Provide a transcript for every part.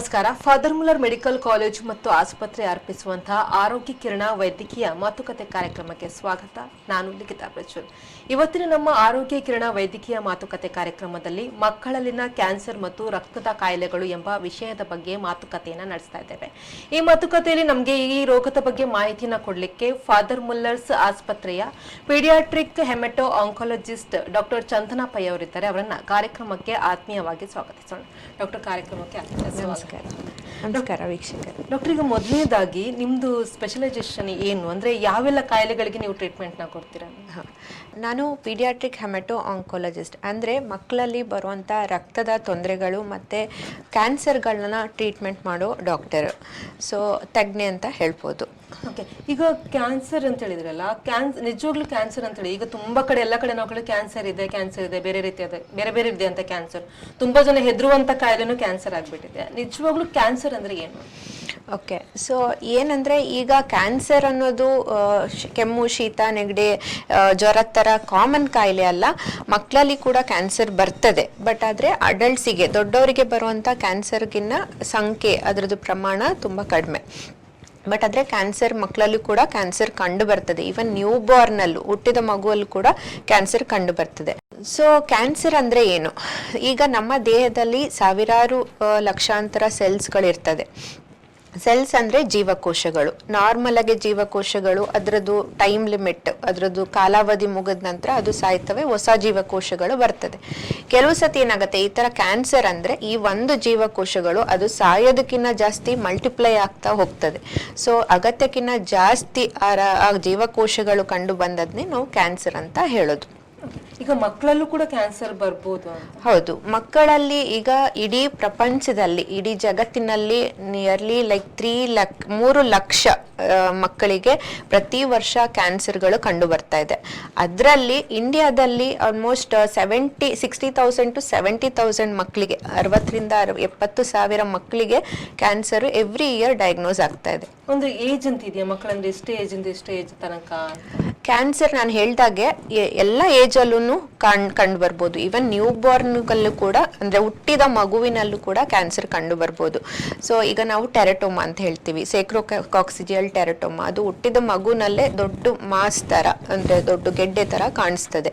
ನಮಸ್ಕಾರ. Father Muller medical college ಮತ್ತು ಆಸ್ಪತ್ರೆ ಅರ್ಪಿಸುವಂತಹ ಆರೋಗ್ಯ ಕಿರಣ ವೈದ್ಯಕೀಯ ಮಾತುಕತೆ ಕಾರ್ಯಕ್ರಮಕ್ಕೆ ಸ್ವಾಗತ. ನಾನು ಲಿಖಿತಾ ಪ್ರಜ್ವಲ್. ಇವತ್ತಿನ ನಮ್ಮ ಆರೋಗ್ಯ ಕಿರಣ ವೈದ್ಯಕೀಯ ಮಾತುಕತೆ ಕಾರ್ಯಕ್ರಮದಲ್ಲಿ ಮಕ್ಕಳಲ್ಲಿನ ಕ್ಯಾನ್ಸರ್ ಮತ್ತು ರಕ್ತದ ಕಾಯಿಲೆಗಳು ಎಂಬ ವಿಷಯದ ಬಗ್ಗೆ ಮಾತುಕತೆಯನ್ನು ನಡೆಸ್ತಾ ಇದ್ದೇವೆ. ಈ ಮಾತುಕತೆಯಲ್ಲಿ ನಮಗೆ ಈ ರೋಗದ ಬಗ್ಗೆ ಮಾಹಿತಿಯನ್ನು ಕೊಡಲಿಕ್ಕೆ ಫಾದರ್ ಮುಲ್ಲರ್ಸ್ ಆಸ್ಪತ್ರೆಯ paediatric haemato oncologist doctor Chandana Pai ಅವರಿದ್ದಾರೆ. ಅವರನ್ನ ಕಾರ್ಯಕ್ರಮಕ್ಕೆ ಆತ್ಮೀಯವಾಗಿ ಸ್ವಾಗತಿಸೋಣ. ಡಾಕ್ಟರ್, ಕಾರ್ಯಕ್ರಮಕ್ಕೆ ನಮಸ್ಕಾರ. ನಮಸ್ಕಾರ ವೀಕ್ಷಕರು. ಡಾಕ್ಟರ್, ಈಗ ಮೊದಲನೇದಾಗಿ ನಿಮ್ದು ಸ್ಪೆಷಲೈಸೇಷನ್ ಏನು, ಅಂದ್ರೆ ಯಾವೆಲ್ಲ ಕಾಯಿಲೆಗಳಿಗೆ ನೀವು ಟ್ರೀಟ್ಮೆಂಟ್ನ ಕೊಡ್ತೀರಾ? ನಾನು ಪೀಡಿಯಾಟ್ರಿಕ್ ಹೆಮೆಟೋ ಆಂಕಾಲಜಿಸ್ಟ್, ಅಂದರೆ ಮಕ್ಕಳಲ್ಲಿ ಬರುವಂಥ ರಕ್ತದ ತೊಂದರೆಗಳು ಮತ್ತು ಕ್ಯಾನ್ಸರ್ಗಳನ್ನ ಟ್ರೀಟ್ಮೆಂಟ್ ಮಾಡೋ ಡಾಕ್ಟರ್, ಸೊ ತಜ್ಞೆ ಅಂತ ಹೇಳ್ಬೋದು. ಓಕೆ, ಈಗ ಕ್ಯಾನ್ಸರ್ ಅಂತ ಹೇಳಿದ್ರಲ್ಲ, ನಿಜವಾಗ್ಲೂ ಕ್ಯಾನ್ಸರ್ ಅಂತ ಹೇಳಿ ಈಗ ತುಂಬಾ ಕಡೆ ಎಲ್ಲ ಕಡೆ ನಾವು ಕ್ಯಾನ್ಸರ್ ಇದೆ, ಬೇರೆ ರೀತಿಯಾದ ಬೇರೆ ಬೇರೆ ಇದೆ ಅಂತ ಕ್ಯಾನ್ಸರ್, ತುಂಬಾ ಜನ ಹೆದರುವಂತ ಕಾಯಿಲೆನೂ ಕ್ಯಾನ್ಸರ್ ಆಗ್ಬಿಟ್ಟಿದೆ. ನಿಜವಾಗ್ಲೂ ಕ್ಯಾನ್ಸರ್ ಅಂದ್ರೆ ಏನು? ಓಕೆ, ಸೊ ಏನಂದರೆ ಈಗ ಕ್ಯಾನ್ಸರ್ ಅನ್ನೋದು ಕೆಮ್ಮು, ಶೀತ, ನೆಗಡಿ, ಜ್ವರದ ಥರ ಕಾಮನ್ ಕಾಯಿಲೆ ಅಲ್ಲ. ಮಕ್ಕಳಲ್ಲಿ ಕೂಡ ಕ್ಯಾನ್ಸರ್ ಬರ್ತದೆ, ಬಟ್ ಆದರೆ ಅಡಲ್ಟ್ಸಿಗೆ, ದೊಡ್ಡವರಿಗೆ ಬರುವಂಥ ಕ್ಯಾನ್ಸರ್ಗಿನ್ನ ಸಂಖ್ಯೆ, ಅದರದ್ದು ಪ್ರಮಾಣ ತುಂಬ ಕಡಿಮೆ. ಬಟ್ ಆದರೆ ಕ್ಯಾನ್ಸರ್ ಮಕ್ಕಳಲ್ಲೂ ಕೂಡ ಕ್ಯಾನ್ಸರ್ ಕಂಡು ಬರ್ತದೆ. ಈವನ್ ನ್ಯೂ ಬಾರ್ನಲ್ಲೂ, ಹುಟ್ಟಿದ ಮಗುವಲ್ಲೂ ಕೂಡ ಕ್ಯಾನ್ಸರ್ ಕಂಡು ಬರ್ತದೆ. ಸೊ ಕ್ಯಾನ್ಸರ್ ಅಂದರೆ ಏನು? ಈಗ ನಮ್ಮ ದೇಹದಲ್ಲಿ ಸಾವಿರಾರು ಲಕ್ಷಾಂತರ ಸೆಲ್ಸ್ಗಳಿರ್ತದೆ. ಸೆಲ್ಸ್ ಅಂದರೆ ಜೀವಕೋಶಗಳು. ನಾರ್ಮಲ್ ಆಗಿ ಜೀವಕೋಶಗಳು ಅದರದ್ದು ಟೈಮ್ ಲಿಮಿಟ್, ಅದರದ್ದು ಕಾಲಾವಧಿ ಮುಗಿದ ನಂತರ ಅದು ಸಾಯ್ತವೆ, ಹೊಸ ಜೀವಕೋಶಗಳು ಬರ್ತದೆ. ಕೆಲವು ಸತಿ ಏನಾಗುತ್ತೆ, ಈ ಥರ ಕ್ಯಾನ್ಸರ್ ಅಂದರೆ ಈ ಒಂದು ಜೀವಕೋಶಗಳು ಅದು ಸಾಯೋದಕ್ಕಿಂತ ಜಾಸ್ತಿ ಮಲ್ಟಿಪ್ಲೈ ಆಗ್ತಾ ಹೋಗ್ತದೆ. ಸೊ ಅಗತ್ಯಕ್ಕಿಂತ ಜಾಸ್ತಿ ಆ ಜೀವಕೋಶಗಳು ಕಂಡು ಬಂದದ್ನೇ ನಾವು ಕ್ಯಾನ್ಸರ್ ಅಂತ ಹೇಳೋದು. ಈಗ ಮಕ್ಕಳಲ್ಲೂ ಕೂಡ ಕ್ಯಾನ್ಸರ್ ಬರ್ಬೋದು? ಹೌದು, ಮಕ್ಕಳಲ್ಲಿ ಈಗ ಇಡೀ ಪ್ರಪಂಚದಲ್ಲಿ, ಇಡೀ ಜಗತ್ತಿನಲ್ಲಿ ನಿಯರ್ಲಿ ಲೈಕ್ 3 ಲಕ್ಷ ಮಕ್ಕಳಿಗೆ ಪ್ರತಿ ವರ್ಷ ಕ್ಯಾನ್ಸರ್ಗಳು ಕಂಡು ಬರ್ತಾ ಇದೆ. ಅದರಲ್ಲಿ ಇಂಡಿಯಾದಲ್ಲಿ ಆಲ್ಮೋಸ್ಟ್ 60,000 to 70,000 ಮಕ್ಕಳಿಗೆ, 60,000 to 70,000 ಮಕ್ಕಳಿಗೆ ಕ್ಯಾನ್ಸರ್ ಎವ್ರಿ ಇಯರ್ ಡಯಾಗ್ನೋಸ್ ಆಗ್ತಾ ಇದೆ. ಒಂದು ಏಜ್ ಅಂತ ಇದೆಯಾ ಮಕ್ಕಳಂದ್ರೆ? ಎಷ್ಟು ಏಜ್ ಇಂದ ಎಷ್ಟು ಏಜ್ ತನಕ ಕ್ಯಾನ್ಸರ್? ನಾನು ಹೇಳ್ದಾಗೆ ಎಲ್ಲ ಏಜಲ್ಲೂ ಕಂಡು ಬರ್ಬೋದು. ಈವನ್ ನ್ಯೂ ಬಾರ್ನ್ಗಲ್ಲೂ ಕೂಡ, ಅಂದರೆ ಹುಟ್ಟಿದ ಮಗುವಿನಲ್ಲೂ ಕೂಡ ಕ್ಯಾನ್ಸರ್ ಕಂಡು ಬರ್ಬೋದು. ಸೊ ಈಗ ನಾವು ಟೆರಟೋಮಾ ಅಂತ ಹೇಳ್ತೀವಿ, ಸೇಕ್ರೋಕಾಕ್ಸಿಜಿಯಲ್ ಟೆರಟೋಮಾ. ಅದು ಹುಟ್ಟಿದ ಮಗುನಲ್ಲೇ ದೊಡ್ಡ ಮಾಸ್ ಥರ, ಅಂದರೆ ದೊಡ್ಡ ಗೆಡ್ಡೆ ಥರ ಕಾಣಿಸ್ತದೆ.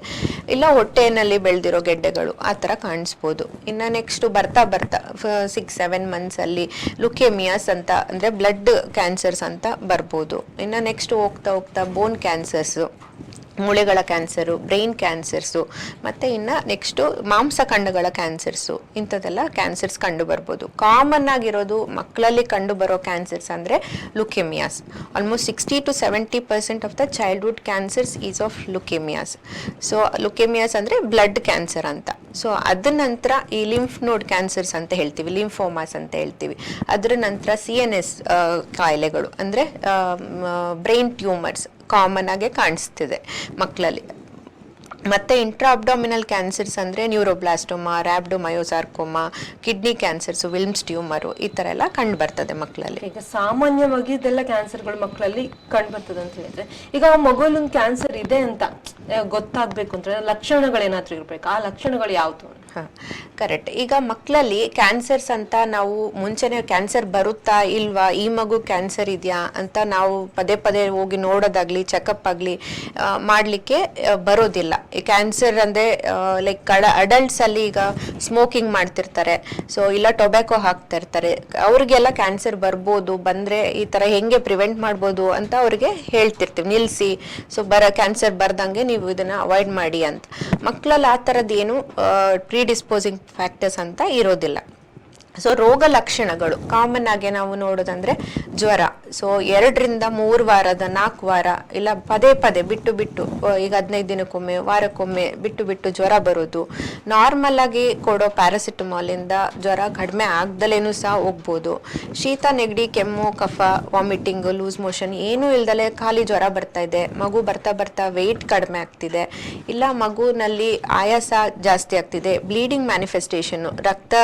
ಇಲ್ಲ ಹೊಟ್ಟೆಯಲ್ಲಿ ಬೆಳೆದಿರೋ ಗೆಡ್ಡೆಗಳು ಆ ಥರ ಕಾಣಿಸ್ಬೋದು. ಇನ್ನು ನೆಕ್ಸ್ಟು ಬರ್ತಾ 6-7 ಮಂತ್ಸಲ್ಲಿ ಲುಕೇಮಿಯಾಸ್ ಅಂತ, ಅಂದರೆ ಬ್ಲಡ್ ಕ್ಯಾನ್ಸರ್ಸ್ ಅಂತ ಬರ್ಬೋದು. ಇನ್ನು ನೆಕ್ಸ್ಟ್ ಹೋಗ್ತಾ ಬೋನ್ ಕ್ಯಾನ್ಸರ್ಸು, ಮೂಳೆಗಳ ಕ್ಯಾನ್ಸರು, ಬ್ರೈನ್ ಕ್ಯಾನ್ಸರ್ಸು, ಮತ್ತು ಇನ್ನು ನೆಕ್ಸ್ಟು ಮಾಂಸಖಂಡಗಳ ಕ್ಯಾನ್ಸರ್ಸು, ಇಂಥದ್ದೆಲ್ಲ ಕ್ಯಾನ್ಸರ್ಸ್ ಕಂಡು ಬರ್ಬೋದು. ಕಾಮನ್ ಆಗಿರೋದು ಮಕ್ಕಳಲ್ಲಿ ಕಂಡು ಬರೋ ಕ್ಯಾನ್ಸರ್ಸ್ ಅಂದರೆ leukaemias. Almost 60 to 70% of the childhood cancers is of leukaemias. So leukaemias ಅಂದರೆ ಬ್ಲಡ್ ಕ್ಯಾನ್ಸರ್ ಅಂತ. ಸೊ ಅದ ನಂತರ ಈ ಲಿಂಫ್ ನೋಡ್ ಕ್ಯಾನ್ಸರ್ಸ್ ಅಂತ ಹೇಳ್ತೀವಿ, ಲಿಂಫೋಮಾಸ್ ಅಂತ ಹೇಳ್ತೀವಿ. ಅದರ ನಂತರ CNS ಕಾಯಿಲೆಗಳು, ಅಂದರೆ ಬ್ರೈನ್ ಟ್ಯೂಮರ್ಸ್ ಕಾಮನ್ ಆಗಿ ಕಾಣಿಸ್ತಿದೆ ಮಕ್ಕಳಲ್ಲಿ. ಮತ್ತು ಇಂಟ್ರಾ ಅಬ್ಡಾಮಿನಲ್ ಕ್ಯಾನ್ಸರ್ಸ್ ಅಂದರೆ ನ್ಯೂರೋಬ್ಲಾಸ್ಟೋಮಾ, ರ್ಯಾಬ್ಡೋಮಯೋಸಾರ್ಕೋಮಾ, ಕಿಡ್ನಿ ಕ್ಯಾನ್ಸರ್ಸು, ವಿಲ್ಮ್ಸ್ ಟ್ಯೂಮರು, ಈ ಥರ ಎಲ್ಲ ಕಂಡು ಬರ್ತದೆ ಮಕ್ಕಳಲ್ಲಿ. ಈಗ ಸಾಮಾನ್ಯವಾಗಿ ಇದೆಲ್ಲ ಕ್ಯಾನ್ಸರ್ಗಳು ಮಕ್ಕಳಲ್ಲಿ ಕಂಡು ಬರ್ತದೆ ಅಂತ ಹೇಳಿದ್ರೆ, ಈಗ ಆ ಮಗುವಲ್ಲಿ ಒಂದು ಕ್ಯಾನ್ಸರ್ ಇದೆ ಅಂತ ಗೊತ್ತಾಗಬೇಕು ಅಂತ ಲಕ್ಷಣಗಳೇನಾದ್ರೂ ಇರಬೇಕು. ಆ ಲಕ್ಷಣಗಳು ಯಾವುದು? ಕರೆಕ್ಟ್. ಈಗ ಮಕ್ಕಳಲ್ಲಿ ಕ್ಯಾನ್ಸರ್ಸ್ ಅಂತ ನಾವು ಮುಂಚೆನೆ ಕ್ಯಾನ್ಸರ್ ಬರುತ್ತಾ ಇಲ್ವಾ, ಈ ಮಗು ಕ್ಯಾನ್ಸರ್ ಇದೆಯಾ ಅಂತ ನಾವು ಪದೇ ಹೋಗಿ ನೋಡೋದಾಗ್ಲಿ, ಚೆಕಪ್ ಆಗಲಿ ಮಾಡಲಿಕ್ಕೆ ಬರೋದಿಲ್ಲ. ಈ ಕ್ಯಾನ್ಸರ್ ಅಂದರೆ ಲೈಕ್ ಅಡಲ್ಟ್ಸ್ ಅಲ್ಲಿ ಈಗ ಸ್ಮೋಕಿಂಗ್ ಮಾಡ್ತಿರ್ತಾರೆ, ಸೊ ಇಲ್ಲ ಟೊಬ್ಯಾಕೊ ಹಾಕ್ತಾ ಇರ್ತಾರೆ, ಅವ್ರಿಗೆಲ್ಲ ಕ್ಯಾನ್ಸರ್ ಬರ್ಬೋದು. ಬಂದರೆ ಈ ಥರ ಹೆಂಗೆ ಪ್ರಿವೆಂಟ್ ಮಾಡ್ಬೋದು ಅಂತ ಅವ್ರಿಗೆ ಹೇಳ್ತಿರ್ತೀವಿ, ನಿಲ್ಲಿಸಿ, ಸೊ ಕ್ಯಾನ್ಸರ್ ಬರ್ದಂಗೆ ನೀವು ಇದನ್ನು ಅವಾಯ್ಡ್ ಮಾಡಿ ಅಂತ. ಮಕ್ಕಳಲ್ಲಿ ಆ ಥರದ್ದು ಏನು ಡಿಸ್ಪೋಸಿಂಗ್ ಫ್ಯಾಕ್ಟರ್ಸ್ ಅಂತ ಇರೋದಿಲ್ಲ. ಸೊ ರೋಗ ಲಕ್ಷಣಗಳು ಕಾಮನ್ ಆಗಿ ನಾವು ನೋಡೋದಂದ್ರೆ ಜ್ವರ. ಸೊ 2 ರಿಂದ 3 ವಾರದ 4 ವಾರ ಇಲ್ಲ ಪದೇ ಬಿಟ್ಟು ಈಗ 15 ದಿನಕ್ಕೊಮ್ಮೆ, ವಾರಕ್ಕೊಮ್ಮೆ ಬಿಟ್ಟು ಜ್ವರ ಬರೋದು. ನಾರ್ಮಲ್ ಆಗಿ ಕೊಡೋ ಪ್ಯಾರಾಸಿಟಮಾಲಿಂದ ಜ್ವರ ಕಡಿಮೆ ಆಗ್ದಲೇನೂ ಸಹ ಹೋಗ್ಬೋದು. ಶೀತ, ನೆಗಡಿ, ಕೆಮ್ಮು, ಕಫ, ವಾಮಿಟಿಂಗ್, ಲೂಸ್ ಮೋಷನ್ ಏನೂ ಇಲ್ದಲೆ ಖಾಲಿ ಜ್ವರ ಬರ್ತಾ ಇದೆ, ಮಗು ಬರ್ತಾ ವೆಯ್ಟ್ ಕಡಿಮೆ ಆಗ್ತಿದೆ, ಇಲ್ಲ ಮಗುನಲ್ಲಿ ಆಯಾಸ ಜಾಸ್ತಿ ಆಗ್ತಿದೆ, ಬ್ಲೀಡಿಂಗ್ ಮ್ಯಾನಿಫೆಸ್ಟೇಷನ್, ರಕ್ತ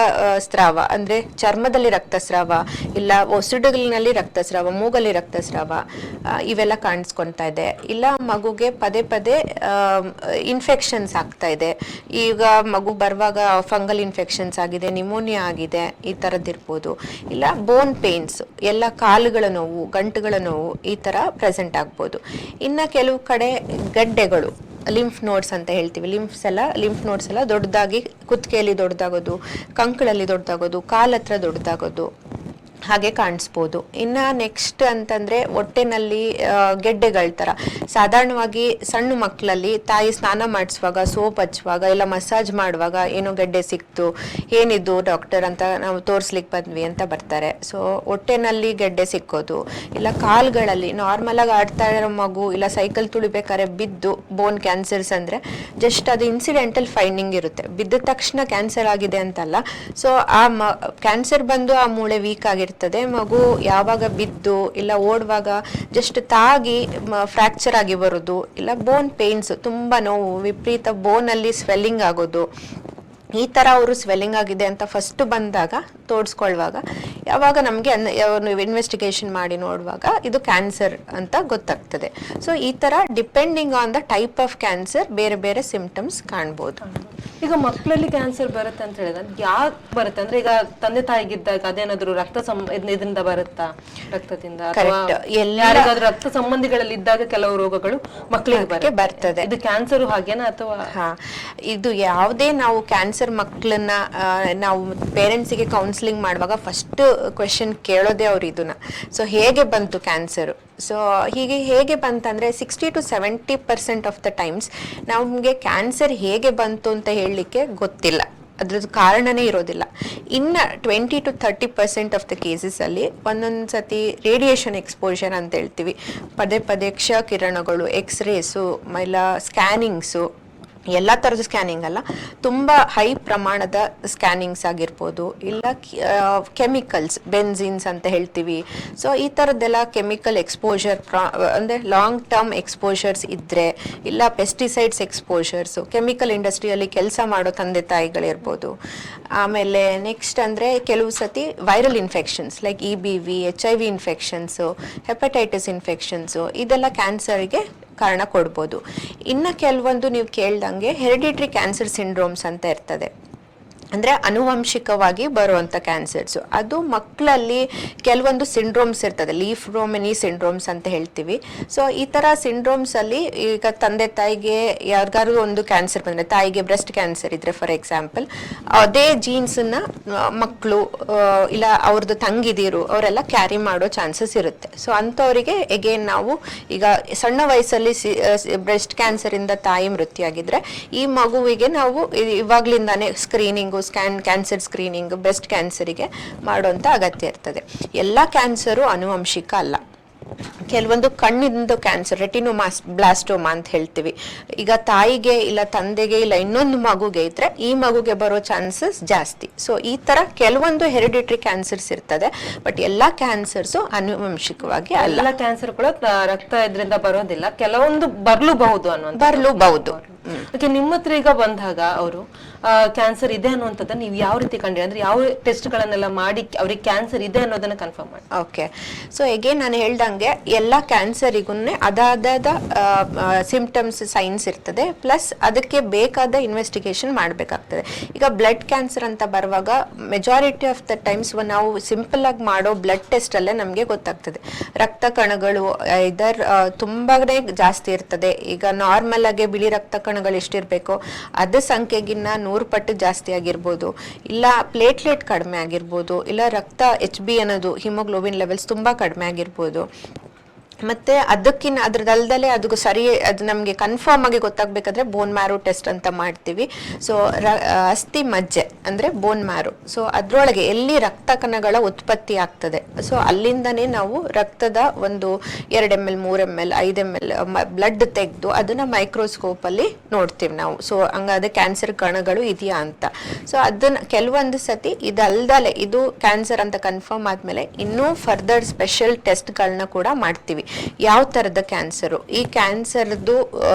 ಸ್ರಾವ ಅಂದ್ರೆ ಚರ್ಮದಲ್ಲಿ ರಕ್ತಸ್ರಾವ, ಇಲ್ಲ ಒಸಡುಗಳಿನಲ್ಲಿ ರಕ್ತಸ್ರಾವ, ಮೂಗಲ್ಲಿ ರಕ್ತಸ್ರಾವ, ಇವೆಲ್ಲ ಕಾಣಿಸ್ಕೊತಾ ಇದೆ. ಇಲ್ಲ ಮಗುಗೆ ಪದೇ ಪದೇ ಇನ್ಫೆಕ್ಷನ್ಸ್ ಆಗ್ತಾ ಇದೆ. ಈಗ ಮಗು ಬರುವಾಗ ಫಂಗಲ್ ಇನ್ಫೆಕ್ಷನ್ಸ್ ಆಗಿದೆ, ನಿಮೋನಿಯಾ ಆಗಿದೆ, ಈ ಥರದ್ದಿರ್ಬೋದು. ಇಲ್ಲ ಬೋನ್ ಪೇನ್ಸ್, ಎಲ್ಲ ಕಾಲುಗಳ ನೋವು, ಗಂಟುಗಳ ನೋವು ಈ ಥರ ಪ್ರೆಸೆಂಟ್ ಆಗ್ಬೋದು. ಇನ್ನು ಕೆಲವು ಕಡೆ ಗಡ್ಡೆಗಳು, ಲಿಂಫ್ ನೋಡ್ಸ್ ಅಂತ ಹೇಳ್ತೀವಿ, ಲಿಂಫ್ ನೋಡ್ಸ್ ಎಲ್ಲ ದೊಡ್ಡದಾಗಿ ಕುತ್ತಿಗೆಯಲ್ಲಿ ದೊಡ್ಡದಾಗೋದು, ಕಂಕಳಲ್ಲಿ ದೊಡ್ಡದಾಗೋದು, ಕಾಲತ್ರ ದೊಡ್ಡದಾಗೋದು ಹಾಗೆ ಕಾಣಿಸ್ಬೋದು. ಇನ್ನು ನೆಕ್ಸ್ಟ್ ಅಂತಂದರೆ ಹೊಟ್ಟೆನಲ್ಲಿ ಗೆಡ್ಡೆಗಳ ಥರ. ಸಾಧಾರಣವಾಗಿ ಸಣ್ಣ ಮಕ್ಕಳಲ್ಲಿ ತಾಯಿ ಸ್ನಾನ ಮಾಡಿಸುವಾಗ, ಸೋಪ್ ಹಚ್ಚುವಾಗ, ಇಲ್ಲ ಮಸಾಜ್ ಮಾಡುವಾಗ ಏನೋ ಗೆಡ್ಡೆ ಸಿಕ್ತು, ಏನಿದ್ದು ಡಾಕ್ಟರ್ ಅಂತ ನಾವು ತೋರಿಸ್ಲಿಕ್ಕೆ ಬಂದ್ವಿ ಅಂತ ಬರ್ತಾರೆ. ಸೊ ಹೊಟ್ಟೆನಲ್ಲಿ ಗೆಡ್ಡೆ ಸಿಕ್ಕೋದು, ಇಲ್ಲ ಕಾಲುಗಳಲ್ಲಿ ನಾರ್ಮಲಾಗಿ ಆಡ್ತಾ ಇರೋ ಮಗು ಇಲ್ಲ ಸೈಕಲ್ ತುಳಿಬೇಕಾದ್ರೆ ಬಿದ್ದು ಬೋನ್ ಕ್ಯಾನ್ಸರ್ಸ್ ಅಂದರೆ ಜಸ್ಟ್ ಅದು ಇನ್ಸಿಡೆಂಟಲ್ ಫೈಂಡಿಂಗ್ ಇರುತ್ತೆ, ಬಿದ್ದ ತಕ್ಷಣ ಕ್ಯಾನ್ಸರ್ ಆಗಿದೆ ಅಂತಲ್ಲ. ಸೊ ಆ ಕ್ಯಾನ್ಸರ್ ಬಂದು ಆ ಮೂಳೆ ವೀಕ್ ಆಗಿರುತ್ತೆ, ಮಗು ಯಾವಾಗ ಬಿದ್ದು ಇಲ್ಲ ಓಡುವಾಗ ಜಸ್ಟ್ ತಾಗಿ ಫ್ರಾಕ್ಚರ್ ಆಗಿ ಬರೋದು, ಇಲ್ಲ ಬೋನ್ ಪೇನ್ಸ್, ತುಂಬಾ ನೋವು, ವಿಪರೀತ ಬೋನ್ ಅಲ್ಲಿ ಸ್ವೆಲ್ಲಿಂಗ್ ಆಗೋದು, ಈ ಥರ ಅವರು ಸ್ವೆಲ್ಲಿಂಗ್ ಆಗಿದೆ ಅಂತ ಫಸ್ಟ್ ಬಂದಾಗ ತೋರಿಸ್ಕೊಳ್ಳುವಾಗ ಯಾವಾಗ ನಮಗೆ ಇನ್ವೆಸ್ಟಿಗೇಷನ್ ಮಾಡಿ ನೋಡುವಾಗ ಇದು ಕ್ಯಾನ್ಸರ್ ಅಂತ ಗೊತ್ತಾಗ್ತದೆ. ಸೊ ಈ ಥರ depending on the type of cancer ಬೇರೆ ಬೇರೆ ಸಿಂಪ್ಟಮ್ಸ್ ಕಾಣ್ಬೋದು. ಈಗ ಮಕ್ಕಳಲ್ಲಿ ಕ್ಯಾನ್ಸರ್ ಬರುತ್ತೆ ಅಂತ ಹೇಳಿದ್ರೆ ಯಾಕೆ ಬರುತ್ತೆ ಅಂದ್ರೆ, ಈಗ ತಂದೆ ತಾಯಿಗಿದ್ದಾಗ ಅದೇನಾದ್ರು ಇದರಿಂದ ಬರುತ್ತಾ, ರಕ್ತದಿಂದ, ಯಾರಿಗಾದ್ರೂ ರಕ್ತ ಸಂಬಂಧಿಗಳಲ್ಲಿ ಇದ್ದಾಗ ಕೆಲವು ರೋಗಗಳು ಮಕ್ಕಳಿಗೆ ಬರ್ತದೆ. ಇದು ಕ್ಯಾನ್ಸರ್ ಹಾಗೇನಾ ಅಥವಾ? ಇದು ಯಾವುದೇ ನಾವು ಕ್ಯಾನ್ಸರ್ ಮಕ್ಕಳನ್ನ ನಾವು ಪೇರೆಂಟ್ಸಿಗೆ ಕೌನ್ಸಿಲಿಂಗ್ ಮಾಡುವಾಗ ಫಸ್ಟ್ ಕ್ವೆಶನ್ ಕೇಳೋದೇ ಅವ್ರು ಇದನ್ನ. ಸೊ ಹೇಗೆ ಬಂತು ಕ್ಯಾನ್ಸರ್? ಸೊ ಹೇಗೆ ಬಂತಂದರೆ 60 to 70% ಆಫ್ ದ ಟೈಮ್ಸ್ ನಮಗೆ ಕ್ಯಾನ್ಸರ್ ಹೇಗೆ ಬಂತು ಅಂತ ಹೇಳಲಿಕ್ಕೆ ಗೊತ್ತಿಲ್ಲ, ಅದ್ರದ್ದು ಕಾರಣನೇ ಇರೋದಿಲ್ಲ. ಇನ್ನು 20 to 30% ಆಫ್ ದ ಕೇಸಸಲ್ಲಿ ಒಂದೊಂದು ಸತಿ ರೇಡಿಯೇಷನ್ ಎಕ್ಸ್ಪೋಜರ್ ಅಂತ ಹೇಳ್ತೀವಿ, ಪದೇ ಪದೇ ಕ್ಷಕಿರಣಗಳು, ಎಕ್ಸ್ರೇಸು, ಇಲ್ಲ ಸ್ಕ್ಯಾನಿಂಗ್ಸು, ಎಲ್ಲ ಥರದ ಸ್ಕ್ಯಾನಿಂಗ್ ಅಲ್ಲ, ತುಂಬ ಹೈ ಪ್ರಮಾಣದ ಸ್ಕ್ಯಾನಿಂಗ್ಸ್ ಆಗಿರ್ಬೋದು, ಇಲ್ಲ ಕೆಮಿಕಲ್ಸ್, ಬೆನ್ಸಿನ್ಸ್ ಅಂತ ಹೇಳ್ತೀವಿ. ಸೊ ಈ ಥರದ್ದೆಲ್ಲ ಕೆಮಿಕಲ್ ಎಕ್ಸ್ಪೋಜರ್ ಅಂದರೆ ಲಾಂಗ್ ಟರ್ಮ್ ಎಕ್ಸ್ಪೋಜರ್ಸ್ ಇದ್ದರೆ, ಇಲ್ಲ ಪೆಸ್ಟಿಸೈಡ್ಸ್ ಎಕ್ಸ್ಪೋಜರ್ಸು, ಕೆಮಿಕಲ್ ಇಂಡಸ್ಟ್ರಿಯಲ್ಲಿ ಕೆಲಸ ಮಾಡೋ ತಂದೆ ತಾಯಿಗಳಿರ್ಬೋದು. ಆಮೇಲೆ ನೆಕ್ಸ್ಟ್ ಅಂದರೆ ಕೆಲವು ಸತಿ viral infections like EBV, HIV infections, hepatitis infections, ಇದೆಲ್ಲ ಕ್ಯಾನ್ಸರ್ಗೆ ಕಾರಣ ಕೊಡ್ಬೋದು. ಇನ್ನು ಕೆಲವೊಂದು ನೀವು ಕೇಳ್ದಂಗೆ ಹೆರಿಡಿಟ್ರಿ ಕ್ಯಾನ್ಸರ್ ಸಿಂಡ್ರೋಮ್ಸ್ ಅಂತ ಇರ್ತದೆ, ಅಂದರೆ ಅನುವಂಶಿಕವಾಗಿ ಬರುವಂಥ ಕ್ಯಾನ್ಸರ್ಸು. ಅದು ಮಕ್ಕಳಲ್ಲಿ ಕೆಲವೊಂದು ಸಿಂಡ್ರೋಮ್ಸ್ ಇರ್ತದೆ, ಲೀಫ್ ರೋಮೆನಿ ಸಿಂಡ್ರೋಮ್ಸ್ ಅಂತ ಹೇಳ್ತೀವಿ. ಸೊ ಈ ಥರ ಸಿಂಡ್ರೋಮ್ಸಲ್ಲಿ ಈಗ ತಂದೆ ತಾಯಿಗೆ ಯಾರಿಗಾರು ಒಂದು ಕ್ಯಾನ್ಸರ್ ಬಂದರೆ, ತಾಯಿಗೆ ಬ್ರೆಸ್ಟ್ ಕ್ಯಾನ್ಸರ್ ಇದ್ದರೆ ಫಾರ್ ಎಕ್ಸಾಂಪಲ್, ಅದೇ ಜೀನ್ಸನ್ನು ಮಕ್ಕಳು ಇಲ್ಲ ಅವ್ರದ್ದು ತಂಗಿದಿರು ಅವರೆಲ್ಲ ಕ್ಯಾರಿ ಮಾಡೋ ಚಾನ್ಸಸ್ ಇರುತ್ತೆ. ಸೊ ಅಂಥವರಿಗೆ ಎಗೇನ್ ನಾವು ಈಗ ಸಣ್ಣ ವಯಸ್ಸಲ್ಲಿ ಬ್ರೆಸ್ಟ್ ಕ್ಯಾನ್ಸರಿಂದ ತಾಯಿ ಮೃತ್ಯುವಾಗಿದ್ದರೆ ಈ ಮಗುವಿಗೆ ನಾವು ಇವಾಗ್ಲಿಂದಾನೇ ಸ್ಕ್ರೀನಿಂಗು, ಕ್ಯಾನ್ಸರ್ ಸ್ಕ್ರೀನಿಂಗ್ ಬ್ರೆಸ್ಟ್ ಕ್ಯಾನ್ಸರಿಗೆ ಮಾಡುವಂಥ ಅಗತ್ಯ ಇರ್ತದೆ. ಎಲ್ಲ ಕ್ಯಾನ್ಸರು ಅನುವಂಶಿಕ ಅಲ್ಲ. ಕೆಲವೊಂದು ಕಣ್ಣಿಂದು ಕ್ಯಾನ್ಸರ್, ರೆಟಿನೋಬ್ಲಾಸ್ಟೋಮಾ ಅಂತ ಹೇಳ್ತೀವಿ, ಈಗ ತಾಯಿಗೆ ಇಲ್ಲ ತಂದೆಗೆ ಇಲ್ಲ ಇನ್ನೊಂದು ಮಗುಗೆ ಇದ್ರೆ ಈ ಮಗುಗೆ ಬರೋ ಚಾನ್ಸಸ್ ಜಾಸ್ತಿ. ಸೊ ಈ ತರ ಕೆಲವೊಂದು ಹೆರಿಡಿಟ್ರಿ ಕ್ಯಾನ್ಸರ್ಸ್ ಇರ್ತದೆ, ಬಟ್ ಎಲ್ಲಾ ಕ್ಯಾನ್ಸರ್ಸು ಅನುವಂಶಿಕವಾಗಿ ಅಲ್ಲ. ಎಲ್ಲ ಕ್ಯಾನ್ಸರ್ ಕೂಡ ರಕ್ತ ಇದರಿಂದ ಬರೋದಿಲ್ಲ, ಕೆಲವೊಂದು ಬರ್ಲೂಬಹುದು ಬರ್ಲೂಬಹುದು. ನಿಮ್ಮ ಹತ್ರ ಈಗ ಬಂದಾಗ ಅವರು ಕ್ಯಾನ್ಸರ್ ಇದೆ ಅನ್ನುವಂಥದ್ದನ್ನ ನೀವು ಯಾವ ರೀತಿ ಕಂಡ್ರಿ, ಅಂದ್ರೆ ಯಾವ ಟೆಸ್ಟ್ ಗಳನ್ನೆಲ್ಲ ಮಾಡಿ ಅವ್ರಿಗೆ ಕ್ಯಾನ್ಸರ್ ಇದೆ ಅನ್ನೋದನ್ನ ಕನ್ಫರ್ಮ್ ಮಾಡಿ? ಓಕೆ, ಸೊ ಎಗೇನ್ ನಾನು ಹೇಳ್ದಂಗೆ ಎಲ್ಲ ಕ್ಯಾನ್ಸರಿಗೂ ಅದಾದ ಸಿಂಪ್ಟಮ್ಸ್, ಸೈನ್ಸ್ ಇರ್ತದೆ, ಪ್ಲಸ್ ಅದಕ್ಕೆ ಬೇಕಾದ ಇನ್ವೆಸ್ಟಿಗೇಷನ್ ಮಾಡಬೇಕಾಗ್ತದೆ. ಈಗ ಬ್ಲಡ್ ಕ್ಯಾನ್ಸರ್ ಅಂತ ಬರುವಾಗ ಮೆಜಾರಿಟಿ ಆಫ್ ದ ಟೈಮ್ಸ್ ನಾವು ಸಿಂಪಲ್ ಆಗಿ ಮಾಡೋ ಬ್ಲಡ್ ಟೆಸ್ಟ್ ಅಲ್ಲೇ ನಮಗೆ ಗೊತ್ತಾಗ್ತದೆ ರಕ್ತ ಕಣಗಳು ಇದರ್ ತುಂಬಾನೇ ಜಾಸ್ತಿ ಇರ್ತದೆ. ಈಗ ನಾರ್ಮಲ್ ಆಗಿ ಬಿಳಿ ರಕ್ತ ಕಣಗಳು ಎಷ್ಟಿರ್ಬೇಕೋ ಅದ ಸಂಖ್ಯೆಗಿನ್ನ 100 ಪಟ್ಟು ಜಾಸ್ತಿ ಆಗಿರ್ಬೋದು, ಇಲ್ಲ ಪ್ಲೇಟ್ಲೆಟ್ ಕಡಿಮೆ ಆಗಿರ್ಬೋದು, ಇಲ್ಲ ರಕ್ತ HB ಅನ್ನೋದು ಹಿಮೋಗ್ಲೋಬಿನ್ ಲೆವೆಲ್ಸ್ ತುಂಬಾ ಕಡಿಮೆ ಆಗಿರ್ಬೋದು. ಮತ್ತೆ ಅದಕ್ಕಿಂತ ಅದ್ರದಲ್ದಲೇ ಅದಕ್ಕೂ ಸರಿ ಅದು ನಮಗೆ ಕನ್ಫರ್ಮ್ ಆಗಿ ಗೊತ್ತಾಗಬೇಕಾದ್ರೆ ಬೋನ್ ಮ್ಯಾರೋ ಟೆಸ್ಟ್ ಅಂತ ಮಾಡ್ತೀವಿ. ಸೊ ಅಸ್ಥಿ ಮಜ್ಜೆ ಅಂದರೆ ಬೋನ್ ಮ್ಯಾರೋ, ಸೊ ಅದರೊಳಗೆ ಎಲ್ಲಿ ರಕ್ತ ಕಣಗಳ ಉತ್ಪತ್ತಿ ಆಗ್ತದೆ, ಸೊ ಅಲ್ಲಿಂದನೇ ನಾವು ರಕ್ತದ ಒಂದು 2 ml 3 ml 5 ml ಬ್ಲಡ್ ತೆಗೆದು ಅದನ್ನ ಮೈಕ್ರೋಸ್ಕೋಪಲ್ಲಿ ನೋಡ್ತೀವಿ ನಾವು. ಸೊ ಹಂಗಾದ್ರೆ ಕ್ಯಾನ್ಸರ್ ಕಣಗಳು ಇದೆಯಾ ಅಂತ. ಸೊ ಅದನ್ನ ಕೆಲವೊಂದು ಸತಿ ಇದಲ್ದಲೆ ಇದು ಕ್ಯಾನ್ಸರ್ ಅಂತ ಕನ್ಫರ್ಮ್ ಆದ್ಮೇಲೆ ಇನ್ನೂ ಫರ್ದರ್ ಸ್ಪೆಷಲ್ ಟೆಸ್ಟ್ಗಳನ್ನ ಕೂಡ ಮಾಡ್ತೀವಿ. ಯಾವ ಥರದ ಕ್ಯಾನ್ಸರು, ಈ ಕ್ಯಾನ್ಸರ್ದು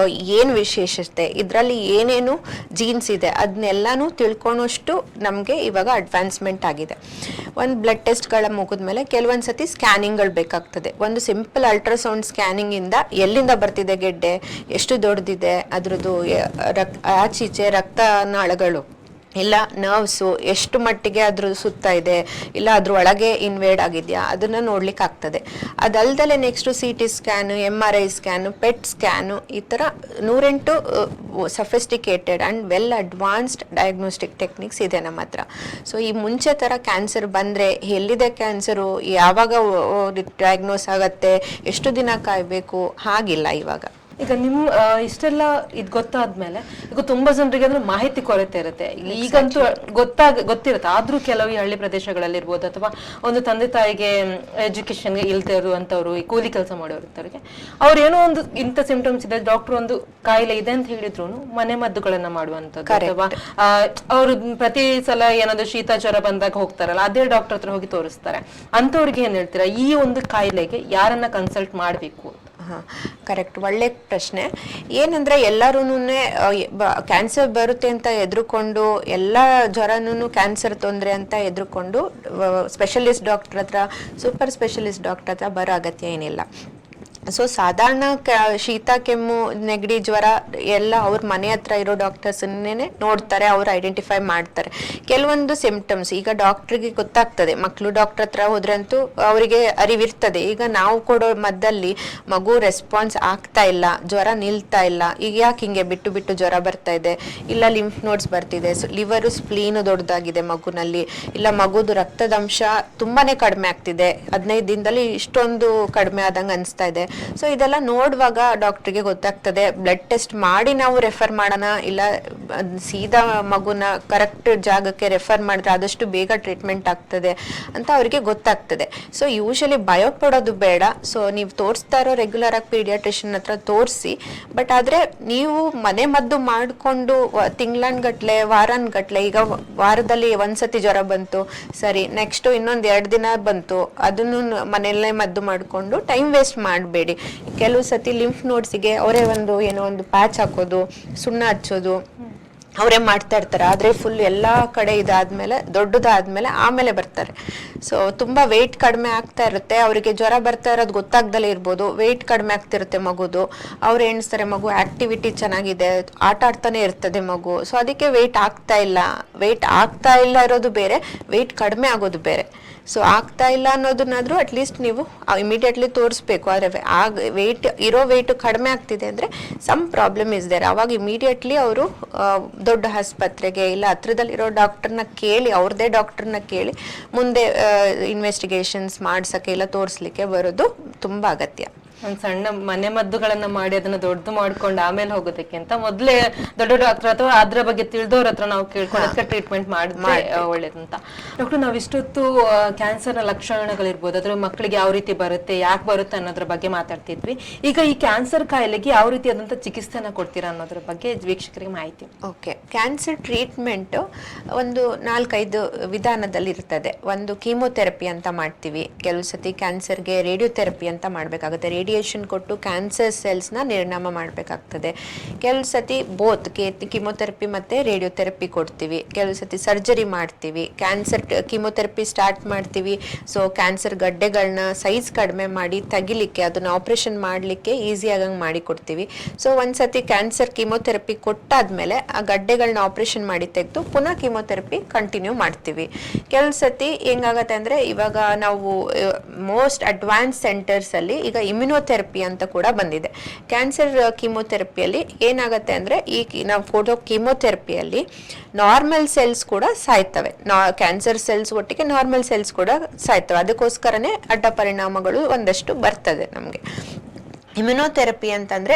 ಏನು ವಿಶೇಷತೆ, ಇದರಲ್ಲಿ ಏನೇನು ಜೀನ್ಸ್ ಇದೆ ಅದನ್ನೆಲ್ಲನೂ ತಿಳ್ಕೊಳೋಷ್ಟು ನಮಗೆ ಇವಾಗ ಅಡ್ವಾನ್ಸ್ಮೆಂಟ್ ಆಗಿದೆ. ಒಂದು ಬ್ಲಡ್ ಟೆಸ್ಟ್ಗಳ ಮುಗಿದ್ಮೇಲೆ ಕೆಲವೊಂದು ಸತಿ ಸ್ಕ್ಯಾನಿಂಗ್ಗಳು ಬೇಕಾಗ್ತದೆ. ಒಂದು ಸಿಂಪಲ್ ಅಲ್ಟ್ರಾಸೌಂಡ್ ಸ್ಕ್ಯಾನಿಂಗಿಂದ ಎಲ್ಲಿಂದ ಬರ್ತಿದೆ ಗೆಡ್ಡೆ, ಎಷ್ಟು ದೊಡ್ಡದಿದೆ, ಅದ್ರದ್ದು ಆಚೀಚೆ ರಕ್ತನಾಳಗಳು ಇಲ್ಲ ನರ್ವ್ಸು ಎಷ್ಟು ಮಟ್ಟಿಗೆ ಅದ್ರ ಸುತ್ತ ಇದೆ, ಇಲ್ಲ ಅದ್ರ ಒಳಗೆ ಇನ್ವೇಡ್ ಆಗಿದೆಯಾ ಅದನ್ನು ನೋಡ್ಲಿಕ್ಕೆ ಆಗ್ತದೆ. ಅದಲ್ದಲೆ next CT scan, MRI scan, PET scan, ಈ ಥರ 108 sophisticated and well advanced diagnostic techniques ಇದೆ ನಮ್ಮ ಹತ್ರ. ಸೊ ಈ ಮುಂಚೆ ಥರ ಕ್ಯಾನ್ಸರ್ ಬಂದರೆ ಎಲ್ಲಿದೆ ಕ್ಯಾನ್ಸರು, ಯಾವಾಗ ಡಯಾಗ್ನೋಸ್ ಆಗತ್ತೆ, ಎಷ್ಟು ದಿನ ಕಾಯಬೇಕು, ಹಾಗಿಲ್ಲ ಇವಾಗ. ಈಗ ನಿಮ್ಮ ಇಷ್ಟೆಲ್ಲ ಇದು ಗೊತ್ತಾದ್ಮೇಲೆ ಈಗ ತುಂಬಾ ಜನರಿಗೆ ಅಂದ್ರೆ ಮಾಹಿತಿ ಕೊರತೆ ಇರುತ್ತೆ. ಈಗಂತೂ ಗೊತ್ತಿರುತ್ತೆ, ಆದ್ರೂ ಕೆಲವು ಈ ಹಳ್ಳಿ ಪ್ರದೇಶಗಳಲ್ಲಿ ಇರ್ಬೋದು ಅಥವಾ ಒಂದು ತಂದೆ ತಾಯಿಗೆ ಎಜುಕೇಶನ್ಗೆ ಇಲ್ದೇ ಇರುವಂತವ್ರು, ಈ ಕೂಲಿ ಕೆಲಸ ಮಾಡೋರಿಗೆ ಅವ್ರು ಏನೋ ಒಂದು ಇಂಥ ಸಿಂಪ್ಟಮ್ಸ್ ಇದೆ, ಡಾಕ್ಟರ್ ಒಂದು ಕಾಯಿಲೆ ಇದೆ ಅಂತ ಹೇಳಿದ್ರು ಮನೆ ಮದ್ದುಗಳನ್ನ ಮಾಡುವಂಥದ್ದು, ಅಥವಾ ಅವರು ಪ್ರತಿ ಸಲ ಏನಾದ್ರು ಶೀತ ಜ್ವರ ಬಂದಾಗ ಹೋಗ್ತಾರಲ್ಲ ಅದೇ ಡಾಕ್ಟರ್ ಹತ್ರ ಹೋಗಿ ತೋರಿಸ್ತಾರೆ. ಅಂತವ್ರಿಗೆ ಏನ್ ಹೇಳ್ತೀರಾ, ಈ ಒಂದು ಕಾಯಿಲೆಗೆ ಯಾರನ್ನ ಕನ್ಸಲ್ಟ್ ಮಾಡ್ಬೇಕು? ಕರೆಕ್ಟ್, ಒಳ್ಳೆ ಪ್ರಶ್ನೆ. ಏನಂದ್ರೆ ಎಲ್ಲರೂ ಕ್ಯಾನ್ಸರ್ ಬರುತ್ತೆ ಅಂತ ಎದುರುಕೊಂಡು, ಎಲ್ಲ ಜ್ವರನೂ ಕ್ಯಾನ್ಸರ್ ತೊಂದರೆ ಅಂತ ಎದುರುಕೊಂಡು ಸ್ಪೆಷಲಿಸ್ಟ್ ಡಾಕ್ಟರ್ ಹತ್ರ, ಸೂಪರ್ ಸ್ಪೆಷಲಿಸ್ಟ್ ಡಾಕ್ಟರ್ ಹತ್ರ ಬರೋ ಅಗತ್ಯ ಏನಿಲ್ಲ. ಸೊ ಸಾಧಾರಣ ಶೀತ ಕೆಮ್ಮು ನೆಗಡಿ ಜ್ವರ ಎಲ್ಲ ಅವ್ರ ಮನೆ ಹತ್ರ ಇರೋ ಡಾಕ್ಟರ್ಸನ್ನೇ ನೋಡ್ತಾರೆ, ಅವ್ರು ಐಡೆಂಟಿಫೈ ಮಾಡ್ತಾರೆ. ಕೆಲವೊಂದು ಸಿಂಪ್ಟಮ್ಸ್ ಈಗ ಡಾಕ್ಟ್ರಿಗೆ ಗೊತ್ತಾಗ್ತದೆ, ಮಕ್ಕಳು ಡಾಕ್ಟರ್ ಹತ್ರ ಹೋದ್ರಂತೂ ಅವರಿಗೆ ಅರಿವಿರ್ತದೆ. ಈಗ ನಾವು ಕೊಡೋ ಮದ್ದಲ್ಲಿ ಮಗು ರೆಸ್ಪಾನ್ಸ್ ಆಗ್ತಾ ಇಲ್ಲ, ಜ್ವರ ನಿಲ್ತಾ ಇಲ್ಲ, ಈಗ ಯಾಕೆ ಹಿಂಗೆ ಬಿಟ್ಟು ಬಿಟ್ಟು ಜ್ವರ ಬರ್ತಾ ಇದೆ, ಇಲ್ಲ ಲಿಂಫ್ ನೋಡ್ಸ್ ಬರ್ತಿದೆ, ಲಿವರು ಸ್ಪ್ಲೀನು ದೊಡ್ಡದಾಗಿದೆ ಮಗುನಲ್ಲಿ, ಇಲ್ಲ ಮಗುದು ರಕ್ತದಂಶ ತುಂಬಾನೇ ಕಡಿಮೆ ಆಗ್ತಿದೆ, 15 ದಿನದಲ್ಲಿ ಇಷ್ಟೊಂದು ಕಡಿಮೆ ಆದಂಗೆ ಅನಿಸ್ತಾ ಇದೆ. ಸೊ ಇದೆಲ್ಲ ನೋಡುವಾಗ ಡಾಕ್ಟ್ರಿಗೆ ಗೊತ್ತಾಗ್ತದೆ. ಬ್ಲಡ್ ಟೆಸ್ಟ್ ಮಾಡಿ ನಾವು ರೆಫರ್ ಮಾಡೋಣ, ಇಲ್ಲ ಸೀದಾ ಮಗುನ ಕರೆಕ್ಟ್ ಜಾಗಕ್ಕೆ ರೆಫರ್ ಮಾಡಿದ್ರೆ ಆದಷ್ಟು ಬೇಗ ಟ್ರೀಟ್ಮೆಂಟ್ ಆಗ್ತದೆ ಅಂತ ಅವರಿಗೆ ಗೊತ್ತಾಗ್ತದೆ. ಸೊ ಯೂಶಲಿ ಭಯ ಪಡೋದು ಬೇಡ. ಸೊ ನೀವು ತೋರಿಸ್ತಾ ಇರೋ ರೆಗ್ಯುಲರ್ ಆಗಿ ಪೀಡಿಯಾಟ್ರಿಷಿಯನ್ ಹತ್ರ ತೋರಿಸಿ. ಬಟ್ ಆದರೆ ನೀವು ಮನೆ ಮದ್ದು ಮಾಡಿಕೊಂಡು ತಿಂಗಳನ್ಗಟ್ಲೆ ವಾರನ್ಗಟ್ಲೆ, ಈಗ ವಾರದಲ್ಲಿ ಒಂದ್ಸತಿ ಜ್ವರ ಬಂತು ಸರಿ, ನೆಕ್ಸ್ಟ್ ಇನ್ನೊಂದು 2 ದಿನ ಬಂತು, ಅದನ್ನು ಮನೆಯಲ್ಲೇ ಮದ್ದು ಮಾಡಿಕೊಂಡು ಟೈಮ್ ವೇಸ್ಟ್ ಮಾಡಬೇಡಿ. ಕೆಲವು ಸತಿ ಲಿಂಫ್ ನೋಡ್ಸಿಗೆ ಅವರೇ ಏನೋ ಒಂದು ಪ್ಯಾಚ್ ಹಾಕೋದು, ಸುಣ್ಣ ಹಚ್ಚೋದು ಅವರೇ ಮಾಡ್ತಾ ಇರ್ತಾರೆ. ಆದರೆ ಫುಲ್ ಎಲ್ಲ ಕಡೆ ಇದಾದ್ಮೇಲೆ ದೊಡ್ಡದಾದ್ಮೇಲೆ ಆಮೇಲೆ ಬರ್ತಾರೆ. ಸೊ ತುಂಬ ವೆಯ್ಟ್ ಕಡಿಮೆ ಆಗ್ತಾ ಇರುತ್ತೆ, ಅವರಿಗೆ ಜ್ವರ ಬರ್ತಾ ಇರೋದು ಗೊತ್ತಾಗ್ದಲೇ ಇರ್ಬೋದು. ವೆಯ್ಟ್ ಕಡಿಮೆ ಆಗ್ತಿರುತ್ತೆ ಮಗುದು, ಅವ್ರು ಎಣಿಸ್ತಾರೆ ಮಗು ಆಕ್ಟಿವಿಟಿ ಚೆನ್ನಾಗಿದೆ, ಆಟ ಆಡ್ತಾನೆ ಇರ್ತದೆ ಮಗು, ಸೊ ಅದಕ್ಕೆ ವೆಯ್ಟ್ ಆಗ್ತಾ ಇಲ್ಲ ಇರೋದು ಬೇರೆ, ವೆಯ್ಟ್ ಕಡಿಮೆ ಆಗೋದು ಬೇರೆ. ಸೊ ಆಗ್ತಾ ಇಲ್ಲ ಅನ್ನೋದನ್ನಾದ್ರೂ ಅಟ್ಲೀಸ್ಟ್ ನೀವು ಇಮಿಡಿಯೇಟ್ಲಿ ತೋರಿಸ್ಬೇಕು. ಆದರೆ ಇರೋ ವೆಯ್ಟ್ ಕಡಿಮೆ ಆಗ್ತಿದೆ ಅಂದರೆ ಸಮ್ ಪ್ರಾಬ್ಲಮ್ ಇಸ್ ದೇರ್. ಅವಾಗ ಇಮಿಡಿಯೇಟ್ಲಿ ಅವರು ದೊಡ್ಡ ಆಸ್ಪತ್ರೆಗೆ ಇಲ್ಲ ಹತ್ರದಲ್ಲಿರೋ ಡಾಕ್ಟರ್ನ ಕೇಳಿ, ಅವ್ರದ್ದೇ ಡಾಕ್ಟರ್ನ ಕೇಳಿ ಮುಂದೆ ಇನ್ವೆಸ್ಟಿಗೇಷನ್ಸ್ ಮಾಡ್ಸಕ್ಕೆ ಇಲ್ಲ ತೋರಿಸ್ಲಿಕ್ಕೆ ಬರೋದು ತುಂಬ ಅಗತ್ಯ. ಒಂದ್ ಸಣ್ಣ ಮನೆ ಮದ್ದುಗಳನ್ನ ಮಾಡಿ ಅದನ್ನ ದೊಡ್ಡದು ಮಾಡ್ಕೊಂಡು ಆಮೇಲೆ ಹೋಗೋದಕ್ಕಿಂತ ಮೊದ್ಲೇ ದೊಡ್ಡ ಡಾಕ್ಟರ್ ಅಥವಾ ಅದ್ರ ಬಗ್ಗೆ ತಿಳಿದವ್ರ ಹತ್ರ ನಾವು ಕೇಳ್ಕೊಂಡು ಟ್ರೀಟ್ಮೆಂಟ್ ಮಾಡಿದ್ರೆ ಒಳ್ಳೇದಂತ. ಡಾಕ್ಟರ್, ನಾವ್ ಇಷ್ಟೊತ್ತು ಕ್ಯಾನ್ಸರ್ ನ ಲಕ್ಷಣಗಳಿರ್ಬೋದು, ಅದ್ರ ಮಕ್ಕಳಿಗೆ ಯಾವ ರೀತಿ ಬರುತ್ತೆ, ಯಾಕೆ ಬರುತ್ತೆ ಅನ್ನೋದ್ರ ಬಗ್ಗೆ ಮಾತಾಡ್ತಿದ್ವಿ. ಈಗ ಈ ಕ್ಯಾನ್ಸರ್ ಕಾಯಿಲೆಗೆ ಯಾವ ರೀತಿಯಾದಂತ ಚಿಕಿತ್ಸೆನ ಕೊಡ್ತೀರಾ ಅನ್ನೋದ್ರ ಬಗ್ಗೆ ವೀಕ್ಷಕರಿಗೆ ಮಾಹಿತಿ. ಓಕೆ, ಕ್ಯಾನ್ಸರ್ ಟ್ರೀಟ್ಮೆಂಟ್ ಒಂದು 4-5 ವಿಧಾನದಲ್ಲಿ ಇರ್ತದೆ. ಒಂದು ಕೀಮೋಥೆರಪಿ ಅಂತ ಮಾಡ್ತೀವಿ, ಕೆಲವು ಸತಿ ಕ್ಯಾನ್ಸರ್ಗೆ ರೇಡಿಯೋಥೆರಪಿ ಅಂತ ಮಾಡಬೇಕಾಗುತ್ತೆ, ರೇಡಿಯೇಷನ್ ಕೊಟ್ಟು ಕ್ಯಾನ್ಸರ್ ಸೆಲ್ಸ್ನ ನಿರ್ನಾಮ ಮಾಡಬೇಕಾಗ್ತದೆ. ಕೆಲವು ಸತಿ ಬೋತ್ ಕೀಮೋಥೆರಪಿ ಮತ್ತು ರೇಡಿಯೋಥೆರಪಿ ಕೊಡ್ತೀವಿ. ಕೆಲವು ಸತಿ ಸರ್ಜರಿ ಮಾಡ್ತೀವಿ. ಕ್ಯಾನ್ಸರ್ ಕೀಮೋಥೆರಪಿ ಸ್ಟಾರ್ಟ್ ಮಾಡ್ತೀವಿ, ಸೊ ಕ್ಯಾನ್ಸರ್ ಗಡ್ಡೆಗಳನ್ನ ಸೈಜ್ ಕಡಿಮೆ ಮಾಡಿ ತೆಗಿಲಿಕ್ಕೆ, ಅದನ್ನು ಆಪ್ರೇಷನ್ ಮಾಡಲಿಕ್ಕೆ ಈಸಿ ಆಗಂಗೆ ಮಾಡಿ ಕೊಡ್ತೀವಿ. ಸೊ ಒಂದ್ಸತಿ ಕ್ಯಾನ್ಸರ್ ಕೀಮೋಥೆರಪಿ ಕೊಟ್ಟಾದ್ಮೇಲೆ ಆ ಗಡ್ಡೆಗಳನ್ನ ಆಪ್ರೇಷನ್ ಮಾಡಿ ತೆಗೆದು ಪುನಃ ಕೀಮೋಥೆರಪಿ ಕಂಟಿನ್ಯೂ ಮಾಡ್ತೀವಿ. ಕೆಲವು ಸತಿ ಹೆಂಗಾಗತ್ತೆ ಅಂದರೆ, ಇವಾಗ ನಾವು ಮೋಸ್ಟ್ ಅಡ್ವಾನ್ಸ್ ಸೆಂಟರ್ಸಲ್ಲಿ ಈಗ ಇಮ್ಯುನೋಥೆರಪಿ ಅಂತ ಕೂಡ ಬಂದಿದೆ. ಕ್ಯಾನ್ಸರ್ ಕೀಮೋಥೆರಪಿಯಲ್ಲಿ ಏನಾಗುತ್ತೆ ಅಂದರೆ, ಈ ನಾವು ಕೊಡೋ ಕೀಮೋಥೆರಪಿಯಲ್ಲಿ ನಾರ್ಮಲ್ ಸೆಲ್ಸ್ ಕೂಡ ಸಾಯ್ತವೆ, ಕ್ಯಾನ್ಸರ್ ಸೆಲ್ಸ್ ಒಟ್ಟಿಗೆ ನಾರ್ಮಲ್ ಸೆಲ್ಸ್ ಕೂಡ ಸಾಯ್ತವೆ. ಅದಕ್ಕೋಸ್ಕರನೇ ಅಡ್ಡ ಪರಿಣಾಮಗಳು ಒಂದಷ್ಟು ಬರ್ತದೆ ನಮಗೆ. ಇಮ್ಯುನೋಥೆರಪಿ ಅಂತಂದರೆ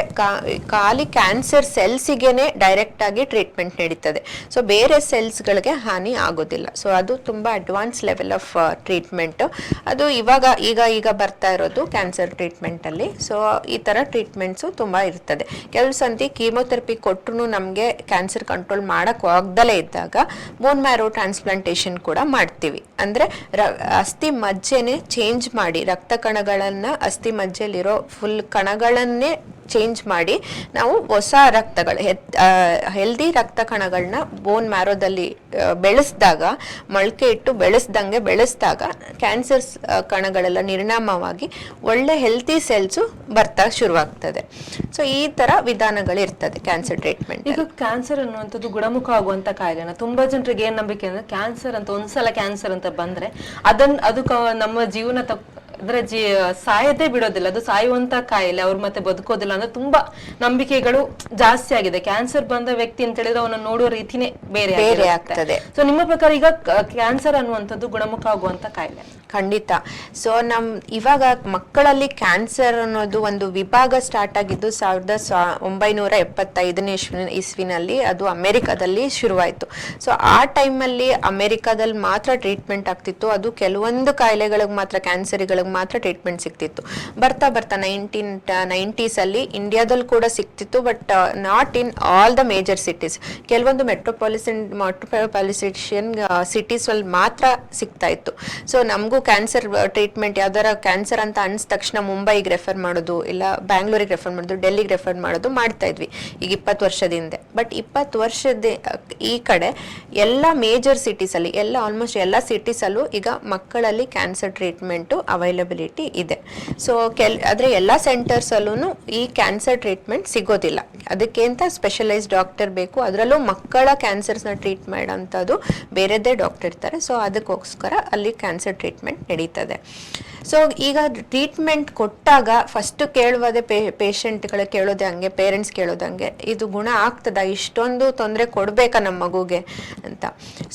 ಖಾಲಿ ಕ್ಯಾನ್ಸರ್ ಸೆಲ್ಸಿಗೇನೆ ಡೈರೆಕ್ಟ್ ಆಗಿ ಟ್ರೀಟ್ಮೆಂಟ್ ನಡೀತದೆ. ಸೊ ಬೇರೆ ಸೆಲ್ಸ್ಗಳಿಗೆ ಹಾನಿ ಆಗೋದಿಲ್ಲ. ಸೊ ಅದು ತುಂಬ ಅಡ್ವಾನ್ಸ್ ಲೆವೆಲ್ ಆಫ್ ಟ್ರೀಟ್ಮೆಂಟ್. ಅದು ಈಗ ಬರ್ತಾ ಇರೋದು ಕ್ಯಾನ್ಸರ್ ಟ್ರೀಟ್ಮೆಂಟಲ್ಲಿ. ಸೊ ಈ ಥರ ಟ್ರೀಟ್ಮೆಂಟ್ಸು ತುಂಬ ಇರ್ತದೆ. ಕೆಲವು ಸಂತಿ ಕೀಮೋಥೆರಪಿ ಕೊಟ್ಟರು ನಮಗೆ ಕ್ಯಾನ್ಸರ್ ಕಂಟ್ರೋಲ್ ಮಾಡೋಕ್ಕೆ ಆಗದಲೇ ಇದ್ದಾಗ ಬೋನ್ ಮ್ಯಾರೋ ಟ್ರಾನ್ಸ್ಪ್ಲಾಂಟೇಷನ್ ಕೂಡ ಮಾಡ್ತೀವಿ. ಅಂದ್ರೆ ಅಸ್ಥಿ ಮಜ್ಜೆನೆ ಚೇಂಜ್ ಮಾಡಿ, ರಕ್ತ ಕಣಗಳನ್ನ ಅಸ್ಥಿ ಮಜ್ಜೆಲಿರೋ ಫುಲ್ ಕಣಗಳನ್ನೇ ಚೇಂಜ್ ಮಾಡಿ ನಾವು ಹೊಸ ರಕ್ತಗಳು ಹೆಲ್ದಿ ರಕ್ತ ಕಣಗಳನ್ನ ಬೋನ್ ಮ್ಯಾರೋದಲ್ಲಿ ಬೆಳೆಸಿದಾಗ, ಮೊಳಕೆ ಇಟ್ಟು ಬೆಳೆಸಿದಾಗ ಕ್ಯಾನ್ಸರ್ ಕಣಗಳೆಲ್ಲ ನಿರ್ನಾಮವಾಗಿ ಒಳ್ಳೆ ಹೆಲ್ತಿ ಸೆಲ್ಸು ಬರ್ತಾ ಶುರುವಾಗ್ತದೆ. ಸೊ ಈ ತರ ವಿಧಾನಗಳಿರ್ತದೆ ಕ್ಯಾನ್ಸರ್ ಟ್ರೀಟ್ಮೆಂಟ್. ಈಗ ಕ್ಯಾನ್ಸರ್ ಅನ್ನುವಂಥದ್ದು ಗುಣಮುಖ ಆಗುವಂತ ಕಾಯಿಲೆನ ತುಂಬಾ ಜನರಿಗೆ ಏನ್ ನಂಬಿಕೆ ಅಂದ್ರೆ, ಕ್ಯಾನ್ಸರ್ ಅಂತ ಒಂದ್ಸಲ ಕ್ಯಾನ್ಸರ್ ಅಂತ ಬಂದ್ರೆ ಅದು ನಮ್ಮ ಜೀವನ ಅಂದ್ರೆ ಸಾಯದೇ ಬಿಡೋದಿಲ್ಲ, ಅದು ಸಾಯುವಂತ ಕಾಯಿಲೆ, ಅವ್ರು ಮತ್ತೆ ಬದುಕೋದಿಲ್ಲ ಅಂದ್ರೆ ತುಂಬಾ ನಂಬಿಕೆಗಳು ಜಾಸ್ತಿ ಆಗಿದೆ. ಕ್ಯಾನ್ಸರ್ ಬಂದ ವ್ಯಕ್ತಿ ಅಂತ ಹೇಳಿದ್ರೆ ಅವನ ನೋಡುವ ರೀತಿನೇ ಬೇರೆ ಆಗ್ತದೆ. ಸೊ ನಿಮ್ಮ ಪ್ರಕಾರ ಈಗ ಕ್ಯಾನ್ಸರ್ ಅನ್ನುವಂಥದ್ದು ಗುಣಮುಖ ಆಗುವಂತ ಕಾಯಿಲೆ? ಖಂಡಿತ. ಸೊ ಇವಾಗ ಮಕ್ಕಳಲ್ಲಿ ಕ್ಯಾನ್ಸರ್ ಅನ್ನೋದು ಒಂದು ವಿಭಾಗ ಸ್ಟಾರ್ಟ್ ಆಗಿದ್ದು 1975ನೇ ಇಸ್ವಿನಲ್ಲಿ, ಅದು ಅಮೆರಿಕದಲ್ಲಿ ಶುರುವಾಯಿತು. ಸೊ ಆ ಟೈಮಲ್ಲಿ ಅಮೆರಿಕದಲ್ಲಿ ಮಾತ್ರ ಟ್ರೀಟ್ಮೆಂಟ್ ಆಗ್ತಿತ್ತು. ಅದು ಕೆಲವೊಂದು ಕಾಯಿಲೆಗಳಿಗೆ ಮಾತ್ರ, ಕ್ಯಾನ್ಸರ್ಗಳಿಗೆ ಮಾತ್ರ ಟ್ರೀಟ್ಮೆಂಟ್ ಸಿಗ್ತಿತ್ತು. ಬರ್ತಾ 1990s ಅಲ್ಲಿ ಇಂಡಿಯಾದಲ್ಲಿ ಕೂಡ ಸಿಗ್ತಿತ್ತು, but not in all the major cities. ಕೆಲವೊಂದು ಮೆಟ್ರೋಪಾಲಿಟನ್ ಸಿಟೀಸ್ ಅಲ್ಲಿ ಮಾತ್ರ ಸಿಗ್ತಾ ಇತ್ತು. ಸೊ ನಮಗೂ ಕ್ಯಾನ್ಸರ್ ಟ್ರೀಟ್ಮೆಂಟ್ ಯಾವ್ದಾರ ಕ್ಯಾನ್ಸರ್ ಅಂತ ಅನ್ಸ್ ತಕ್ಷಣ ಮುಂಬೈಗೆ ರೆಫರ್ ಮಾಡೋದು, ಇಲ್ಲ ಬ್ಯಾಂಗ್ಳೂರಿಗೆ ರೆಫರ್ ಮಾಡೋದು, ಡೆಲ್ಲಿಗೆ ರೆಫರ್ ಮಾಡೋದು ಮಾಡ್ತಾ ಇದ್ವಿ ಈಗ 20 ವರ್ಷದ ಹಿಂದೆ. ಬಟ್ 20 ವರ್ಷದ ಈ ಕಡೆ ಎಲ್ಲ ಮೇಜರ್ ಸಿಟೀಸ್ ಅಲ್ಲಿ, ಆಲ್ಮೋಸ್ಟ್ ಎಲ್ಲ ಸಿಟೀಸ್ ಅಲ್ಲೂ ಈಗ ಮಕ್ಕಳಲ್ಲಿ ಕ್ಯಾನ್ಸರ್ ಟ್ರೀಟ್ಮೆಂಟ್ ಅವೈಲಬಿಲಿಟಿ ಇದೆ. ಸೊ ಆದ್ರೆ ಎಲ್ಲ ಸೆಂಟರ್ಸ್ ಅಲ್ಲೂ ಈ ಕ್ಯಾನ್ಸರ್ ಟ್ರೀಟ್ಮೆಂಟ್ ಸಿಗೋದಿಲ್ಲ. ಅದಕ್ಕೆ ಅಂತ ಸ್ಪೆಷಲೈಸ್ ಡಾಕ್ಟರ್ ಬೇಕು. ಅದರಲ್ಲೂ ಮಕ್ಕಳ ಕ್ಯಾನ್ಸರ್ಸ್ನ ಟ್ರೀಟ್ ಮಾಡೋಂಥದ್ದು ಬೇರೆದೇ ಡಾಕ್ಟರ್ ಇರ್ತಾರೆ. ಸೊ ಅದಕ್ಕೋಸ್ಕರ ಅಲ್ಲಿ ಕ್ಯಾನ್ಸರ್ ಟ್ರೀಟ್ಮೆಂಟ್ ನಡೀತದೆ. ಸೊ ಈಗ ಟ್ರೀಟ್ಮೆಂಟ್ ಕೊಟ್ಟಾಗ ಫಸ್ಟ್ ಕೇಳುವುದೇ ಪೇಷಂಟ್ಗಳು ಕೇಳೋದೇ ಹಂಗೆ, ಪೇರೆಂಟ್ಸ್ ಕೇಳೋದಂಗೆ, ಇದು ಗುಣ ಆಗ್ತದ, ಇಷ್ಟೊಂದು ತೊಂದರೆ ಕೊಡ್ಬೇಕಾ ನಮ್ಮ ಮಗುಗೆ ಅಂತ.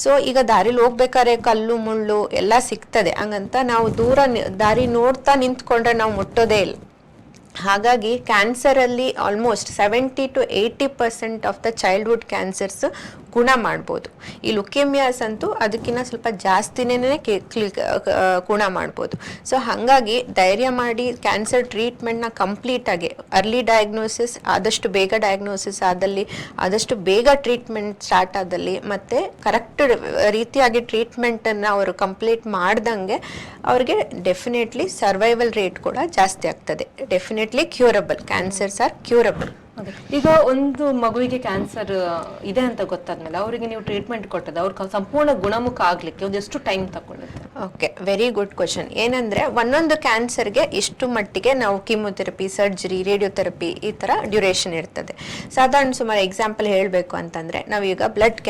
ಸೊ ಈಗ ದಾರಿಲಿ ಹೋಗ್ಬೇಕಾದ್ರೆ ಕಲ್ಲು ಮುಳ್ಳು ಎಲ್ಲ ಸಿಗ್ತದೆ, ಹಂಗಂತ ನಾವು ದೂರ ದಾರಿ ನೋಡ್ತಾ ನಿಂತ್ಕೊಂಡ್ರೆ ನಾವು ಮುಟ್ಟೋದೇ ಇಲ್ಲ. ಹಾಗಾಗಿ ಕ್ಯಾನ್ಸರಲ್ಲಿ almost 70 to 80% of the childhood cancers ಗುಣ ಮಾಡ್ಬೋದು. ಈ ಲುಕೇಮಿಯಾಸ್ ಅಂತೂ ಅದಕ್ಕಿಂತ ಸ್ವಲ್ಪ ಜಾಸ್ತಿನೇ ಗುಣ ಮಾಡ್ಬೋದು. ಸೊ ಹಾಗಾಗಿ ಧೈರ್ಯ ಮಾಡಿ ಕ್ಯಾನ್ಸರ್ ಟ್ರೀಟ್ಮೆಂಟನ್ನ ಕಂಪ್ಲೀಟಾಗಿ ಅರ್ಲಿ ಡಯಾಗ್ನೋಸಿಸ್, ಆದಷ್ಟು ಬೇಗ ಡಯಾಗ್ನೋಸಿಸ್ ಆದಲ್ಲಿ, ಆದಷ್ಟು ಬೇಗ ಟ್ರೀಟ್ಮೆಂಟ್ ಸ್ಟಾರ್ಟ್ ಆದಲ್ಲಿ, ಮತ್ತು ಕರೆಕ್ಟ್ ರೀತಿಯಾಗಿ ಟ್ರೀಟ್ಮೆಂಟನ್ನು ಅವರು ಕಂಪ್ಲೀಟ್ ಮಾಡ್ದಂಗೆ ಅವ್ರಿಗೆ ಡೆಫಿನೆಟ್ಲಿ ಸರ್ವೈವಲ್ ರೇಟ್ ಕೂಡ ಜಾಸ್ತಿ ಆಗ್ತದೆ. Definitely curable, cancers are curable. ಈಗ ಒಂದು ಮಗುವಿಗೆ ಕ್ಯಾನ್ಸರ್ ಇದೆ ಅಂತ ಗೊತ್ತಾದ್ಮೇಲೆ ಅವರಿಗೆ ನೀವು ಟ್ರೀಟ್ಮೆಂಟ್ ಕೊಟ್ಟದ್ದು ಅವ್ರ ಸಂಪೂರ್ಣ ಗುಣಮುಖ ಆಗ್ಲಿಕ್ಕೆ ಒಂದು ಎಷ್ಟು ಟೈಮ್ ತಗೊಳ್ಳುತ್ತೆ? Okay, very good question. ಏನಂದ್ರೆ ಒಂದೊಂದು ಕ್ಯಾನ್ಸರ್ಗೆ ಇಷ್ಟು ಮಟ್ಟಿಗೆ ನಾವು ಕೀಮೋಥೆರಪಿ, ಸರ್ಜರಿ, ರೇಡಿಯೋಥೆರಪಿ ಈ ತರ ಡ್ಯೂರೇಷನ್ ಇರ್ತದೆ. ಸಾಧಾರಣ ಸುಮಾರು ಎಕ್ಸಾಂಪಲ್ ಹೇಳಬೇಕು ಅಂತಂದ್ರೆ, ನಾವೀಗ ಬ್ಲಡ್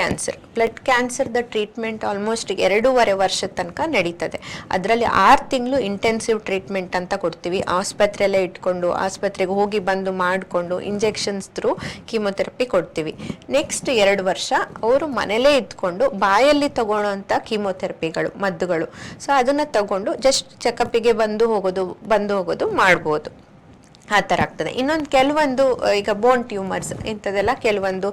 ಕ್ಯಾನ್ಸರ್ದ ಟ್ರೀಟ್ಮೆಂಟ್ ಆಲ್ಮೋಸ್ಟ್ 2.5 ವರ್ಷದ ತನಕ ನಡೀತದೆ. ಅದರಲ್ಲಿ 6 ತಿಂಗಳು ಇಂಟೆನ್ಸಿವ್ ಟ್ರೀಟ್ಮೆಂಟ್ ಅಂತ ಕೊಡ್ತೀವಿ. ಆಸ್ಪತ್ರೆಯಲ್ಲೇ ಇಟ್ಕೊಂಡು, ಆಸ್ಪತ್ರೆಗೆ ಹೋಗಿ ಬಂದು ಮಾಡಿಕೊಂಡು ಇಂಜೆಕ್ಷನ್ಸ್ ಥ್ರೂ ಕೀಮೋಥೆರಪಿ ಕೊಡ್ತೀವಿ. ನೆಕ್ಸ್ಟ್ 2 ವರ್ಷ ಅವರು ಮನೇಲೇ ಇದ್ಕೊಂಡು ಬಾಯಲ್ಲಿ ತಗೊಳ್ಳೋಂಥ ಕೀಮೋಥೆರಪಿಗಳು, ಮದ್ದುಗಳು. ಸೊ ಅದನ್ನ ತಗೊಂಡು ಜಸ್ಟ್ ಚೆಕಪ್ಪಿಗೆ ಬಂದು ಹೋಗೋದು ಮಾಡ್ಬೋದು. ಆ ಥರ ಆಗ್ತದೆ. ಇನ್ನೊಂದು ಕೆಲವೊಂದು ಈಗ ಬೋನ್ ಟ್ಯೂಮರ್ಸ್ ಇಂಥದ್ದೆಲ್ಲ ಕೆಲವೊಂದು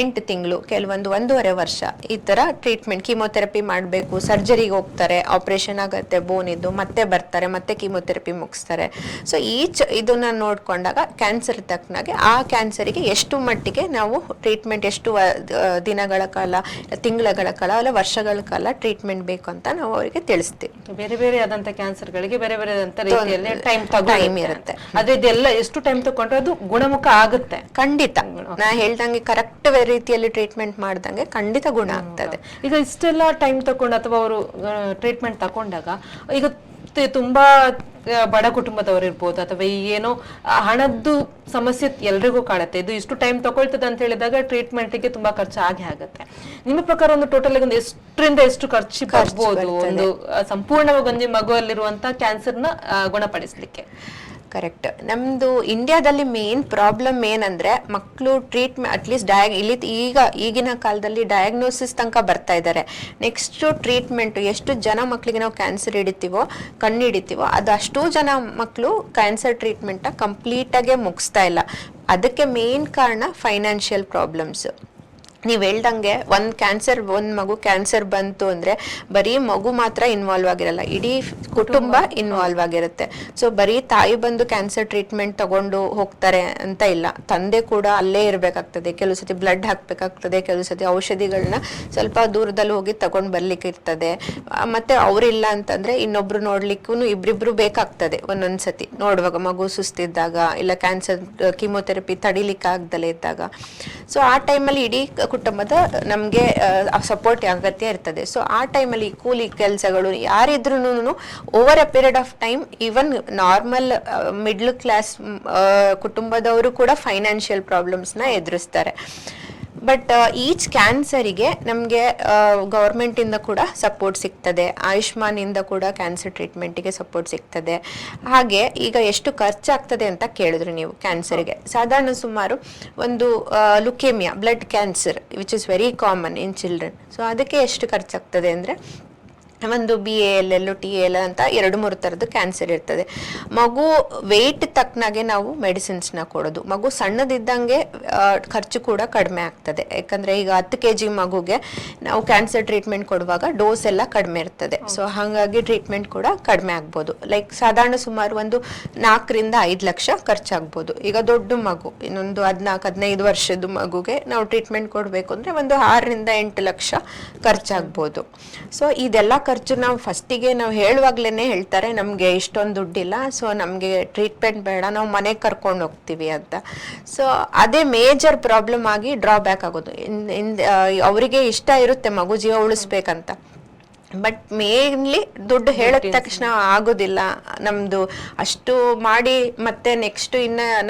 8 ತಿಂಗಳು, ಕೆಲವೊಂದು 1.5 ವರ್ಷ ಈ ಥರ ಟ್ರೀಟ್ಮೆಂಟ್, ಕೀಮೋಥೆರಪಿ ಮಾಡಬೇಕು, ಸರ್ಜರಿಗೆ ಹೋಗ್ತಾರೆ, ಆಪ್ರೇಷನ್ ಆಗುತ್ತೆ ಬೋನ್ ಇದ್ದು, ಮತ್ತೆ ಬರ್ತಾರೆ, ಮತ್ತೆ ಕೀಮೋಥೆರಪಿ ಮುಗಿಸ್ತಾರೆ. ಸೊ ಇದನ್ನ ನೋಡ್ಕೊಂಡಾಗ ಕ್ಯಾನ್ಸರ್ ತಕ್ಕನಾಗೆ ಆ ಕ್ಯಾನ್ಸರಿಗೆ ಎಷ್ಟು ಮಟ್ಟಿಗೆ ನಾವು ಟ್ರೀಟ್ಮೆಂಟ್, ಎಷ್ಟು ದಿನಗಳ ಕಾಲ, ತಿಂಗಳ ಕಾಲ, ಅಲ್ಲ ವರ್ಷಗಳ ಕಾಲ ಟ್ರೀಟ್ಮೆಂಟ್ ಬೇಕು ಅಂತ ನಾವು ಅವರಿಗೆ ತಿಳಿಸ್ತೀವಿ. ಬೇರೆ ಬೇರೆ ಆದಂತ ಕ್ಯಾನ್ಸರ್ಗಳಿಗೆ ಬೇರೆ ಬೇರೆ ರೀತಿಯಲ್ಲಿ ಟೈಮ್ ಇರುತ್ತೆ. ಅದೇ ಎಲ್ಲ ಎಷ್ಟು ಟೈಮ್ ತಗೊಂಡ್ರೆ ಅದು ಗುಣಮುಖ ಆಗುತ್ತೆ? ಖಂಡಿತ, ನಾ ಹೇಳ್ದಂಗೆ ಕರೆಕ್ಟ್ ರೀತಿಯಲ್ಲಿ ಟ್ರೀಟ್ಮೆಂಟ್ ಮಾಡ್ದಂಗೆ ಖಂಡಿತ ಗುಣ ಆಗ್ತದೆ. ಈಗ ಇಷ್ಟೆಲ್ಲ ಟೈಮ್ ತಗೊಂಡು ಅಥವಾ ಅವರು ಟ್ರೀಟ್ಮೆಂಟ್ ತಗೊಂಡಾಗ, ಈಗ ತುಂಬಾ ಬಡ ಕುಟುಂಬದವರು ಇರ್ಬೋದು, ಅಥವಾ ಏನೋ ಹಣದ್ದು ಸಮಸ್ಯೆ ಎಲ್ರಿಗೂ ಕಾಡುತ್ತೆ. ಇದು ಇಷ್ಟು ಟೈಮ್ ತಗೊಳ್ತದೆ ಅಂತ ಹೇಳಿದಾಗ ಟ್ರೀಟ್ಮೆಂಟ್ಗೆ ತುಂಬಾ ಖರ್ಚು ಆಗುತ್ತೆ. ನಿಮ್ಮ ಪ್ರಕಾರ ಒಂದು ಟೋಟಲ್ ಒಂದು ಎಷ್ಟರಿಂದ ಎಷ್ಟು ಖರ್ಚು ಬರ್ಬೋದು ಒಂದು ಸಂಪೂರ್ಣವಾಗಿ ಒಂದು ಮಗುವಲ್ಲಿರುವಂತ ಕ್ಯಾನ್ಸರ್ನ ಗುಣಪಡಿಸ್ಲಿಕ್ಕೆ? ಕರೆಕ್ಟ್. ನಮ್ದು ಇಂಡಿಯಾದಲ್ಲಿ ಮೇನ್ ಪ್ರಾಬ್ಲಮ್ ಏನಂದ್ರೆ, ಮಕ್ಕಳು ಟ್ರೀಟ್ಮೆಂಟ್ ಅಟ್ಲೀಸ್ಟ್ ಈಗಿನ ಕಾಲದಲ್ಲಿ ಡಯಾಗ್ನೋಸಿಸ್ ತನಕ ಬರ್ತಾ ಇದ್ದಾರೆ. ನೆಕ್ಸ್ಟ್ ಟ್ರೀಟ್ಮೆಂಟ್, ಎಷ್ಟು ಜನ ಮಕ್ಕಳಿಗೆ ನಾವು ಕ್ಯಾನ್ಸರ್ ಕಣ್ಣು ಹಿಡಿತೀವೋ ಅದು ಅಷ್ಟೂ ಜನ ಮಕ್ಕಳು ಕ್ಯಾನ್ಸರ್ ಟ್ರೀಟ್ಮೆಂಟ್ ಕಂಪ್ಲೀಟಾಗೆ ಮುಗಿಸ್ತಾ ಇಲ್ಲ. ಅದಕ್ಕೆ ಮೇನ್ ಕಾರಣ ಫೈನಾನ್ಷಿಯಲ್ ಪ್ರಾಬ್ಲಮ್ಸ್. ನೀವು ಹೇಳ್ದಂಗೆ ಒಂದು ಮಗು ಕ್ಯಾನ್ಸರ್ ಬಂತು ಅಂದ್ರೆ ಬರೀ ಮಗು ಮಾತ್ರ ಇನ್ವಾಲ್ವ್ ಆಗಿರಲ್ಲ, ಇಡೀ ಕುಟುಂಬ ಇನ್ವಾಲ್ವ್ ಆಗಿರುತ್ತೆ. ಸೊ ಬರೀ ತಾಯಿ ಬಂದು ಕ್ಯಾನ್ಸರ್ ಟ್ರೀಟ್ಮೆಂಟ್ ತಗೊಂಡು ಹೋಗ್ತಾರೆ ಅಂತ ಇಲ್ಲ, ತಂದೆ ಕೂಡ ಅಲ್ಲೇ ಇರ್ಬೇಕಾಗ್ತದೆ. ಕೆಲವು ಸತಿ ಬ್ಲಡ್ ಹಾಕ್ಬೇಕಾಗ್ತದೆ, ಕೆಲವು ಸತಿ ಔಷಧಿಗಳನ್ನ ಸ್ವಲ್ಪ ದೂರದಲ್ಲಿ ಹೋಗಿ ತಗೊಂಡ್ ಬರ್ಲಿಕ್ಕೆ ಇರ್ತದೆ. ಮತ್ತೆ ಅವ್ರಿಲ್ಲ ಅಂತಂದ್ರೆ ಇನ್ನೊಬ್ರು ನೋಡ್ಲಿಕ್ಕೂ ಇಬ್ರಿಬ್ರು ಬೇಕಾಗ್ತದೆ. ಒಂದೊಂದ್ಸತಿ ನೋಡುವಾಗ ಮಗು ಸುಸ್ತಿದ್ದಾಗ, ಇಲ್ಲ ಕ್ಯಾನ್ಸರ್ ಕೀಮೋಥೆರಪಿ ತಡಿಲಿಕ್ಕೆ ಆಗ್ದಲೇ ಇದ್ದಾಗ, ಸೊ ಆ ಟೈಮಲ್ಲಿ ಇಡೀ ಕುಟುಂಬದ ನಮಗೆ ಸಪೋರ್ಟ್ ಅಗತ್ಯ ಇರ್ತದೆ. ಸೊ ಆ ಟೈಮಲ್ಲಿ ಕೂಲಿ ಕೆಲಸಗಳು ಯಾರಿದ್ರು over a period of time, even normal middle class ಕುಟುಂಬದವರು ಕೂಡ ಫೈನಾನ್ಷಿಯಲ್ ಪ್ರಾಬ್ಲಮ್ಸ್ನ ಎದುರಿಸ್ತಾರೆ. ಬಟ್ ಈಚ್ ಕ್ಯಾನ್ಸರಿಗೆ ನಮಗೆ ಗೌರ್ಮೆಂಟಿಂದ ಕೂಡ ಸಪೋರ್ಟ್ ಸಿಗ್ತದೆ, ಆಯುಷ್ಮಾನ್ ಇಂದ ಕೂಡ ಕ್ಯಾನ್ಸರ್ ಟ್ರೀಟ್ಮೆಂಟಿಗೆ ಸಪೋರ್ಟ್ ಸಿಗ್ತದೆ. ಹಾಗೆ ಈಗ ಎಷ್ಟು ಖರ್ಚಾಗ್ತದೆ ಅಂತ ಕೇಳಿದ್ರು ನೀವು ಕ್ಯಾನ್ಸರ್ಗೆ. ಸಾಧಾರಣ ಸುಮಾರು ಒಂದು leukaemia, blood cancer which is very common in children. So ಅದಕ್ಕೆ ಎಷ್ಟು ಖರ್ಚಾಗ್ತದೆ ಅಂದರೆ, ಒಂದು BALL, TAL ಅಂತ 2-3 ಥರದ್ದು ಕ್ಯಾನ್ಸರ್ ಇರ್ತದೆ. ಮಗು ವೆಯ್ಟ್ ತಕ್ಕನಾಗೆ ನಾವು ಮೆಡಿಸಿನ್ಸ್ನ ಕೊಡೋದು. ಮಗು ಸಣ್ಣದಿದ್ದಂಗೆ ಖರ್ಚು ಕೂಡ ಕಡಿಮೆ ಆಗ್ತದೆ. ಯಾಕಂದರೆ ಈಗ 10 kg ಮಗುಗೆ ನಾವು ಕ್ಯಾನ್ಸರ್ ಟ್ರೀಟ್ಮೆಂಟ್ ಕೊಡುವಾಗ ಡೋಸ್ ಎಲ್ಲ ಕಡಿಮೆ ಇರ್ತದೆ. ಸೊ ಹಾಗಾಗಿ ಟ್ರೀಟ್ಮೆಂಟ್ ಕೂಡ ಕಡಿಮೆ ಆಗ್ಬೋದು. ಲೈಕ್ ಸಾಧಾರಣ ಸುಮಾರು ಒಂದು 4-5 ಲಕ್ಷ ಖರ್ಚಾಗ್ಬೋದು. ಈಗ ದೊಡ್ಡ ಮಗು, ಇನ್ನೊಂದು 14-15 ವರ್ಷದ ಮಗುಗೆ ನಾವು ಟ್ರೀಟ್ಮೆಂಟ್ ಕೊಡಬೇಕು ಅಂದರೆ ಒಂದು 6-8 ಲಕ್ಷ ಖರ್ಚಾಗ್ಬೋದು. ಸೊ ಇದೆಲ್ಲ ಖರ್ಚು ನಾವು ಫಸ್ಟಿಗೆ ನಾವು ಹೇಳುವಾಗ್ಲೇ ಹೇಳ್ತಾರೆ ನಮಗೆ ಇಷ್ಟೊಂದು ದುಡ್ಡಿಲ್ಲ, ಸೊ ನಮಗೆ ಟ್ರೀಟ್ಮೆಂಟ್ ಬೇಡ, ನಾವು ಮನೆಗೆ ಕರ್ಕೊಂಡು ಹೋಗ್ತೀವಿ ಅಂತ. ಸೊ ಅದೇ ಮೇಜರ್ ಪ್ರಾಬ್ಲಮ್ ಆಗಿ ಡ್ರಾಬ್ಯಾಕ್ ಆಗೋದು. ಅವರಿಗೆ ಇಷ್ಟ ಇರುತ್ತೆ ಮಗು ಜೀವ ಉಳಿಸ್ಬೇಕಂತ, ಬಟ್ ಮೇನ್ಲಿ ದುಡ್ಡು ಹೇಳಿದ ತಕ್ಷಣ ಆಗೋದಿಲ್ಲ ನಮ್ದು ಅಷ್ಟು ಮಾಡಿ, ಮತ್ತೆ ನೆಕ್ಸ್ಟ್ ಇನ್ನ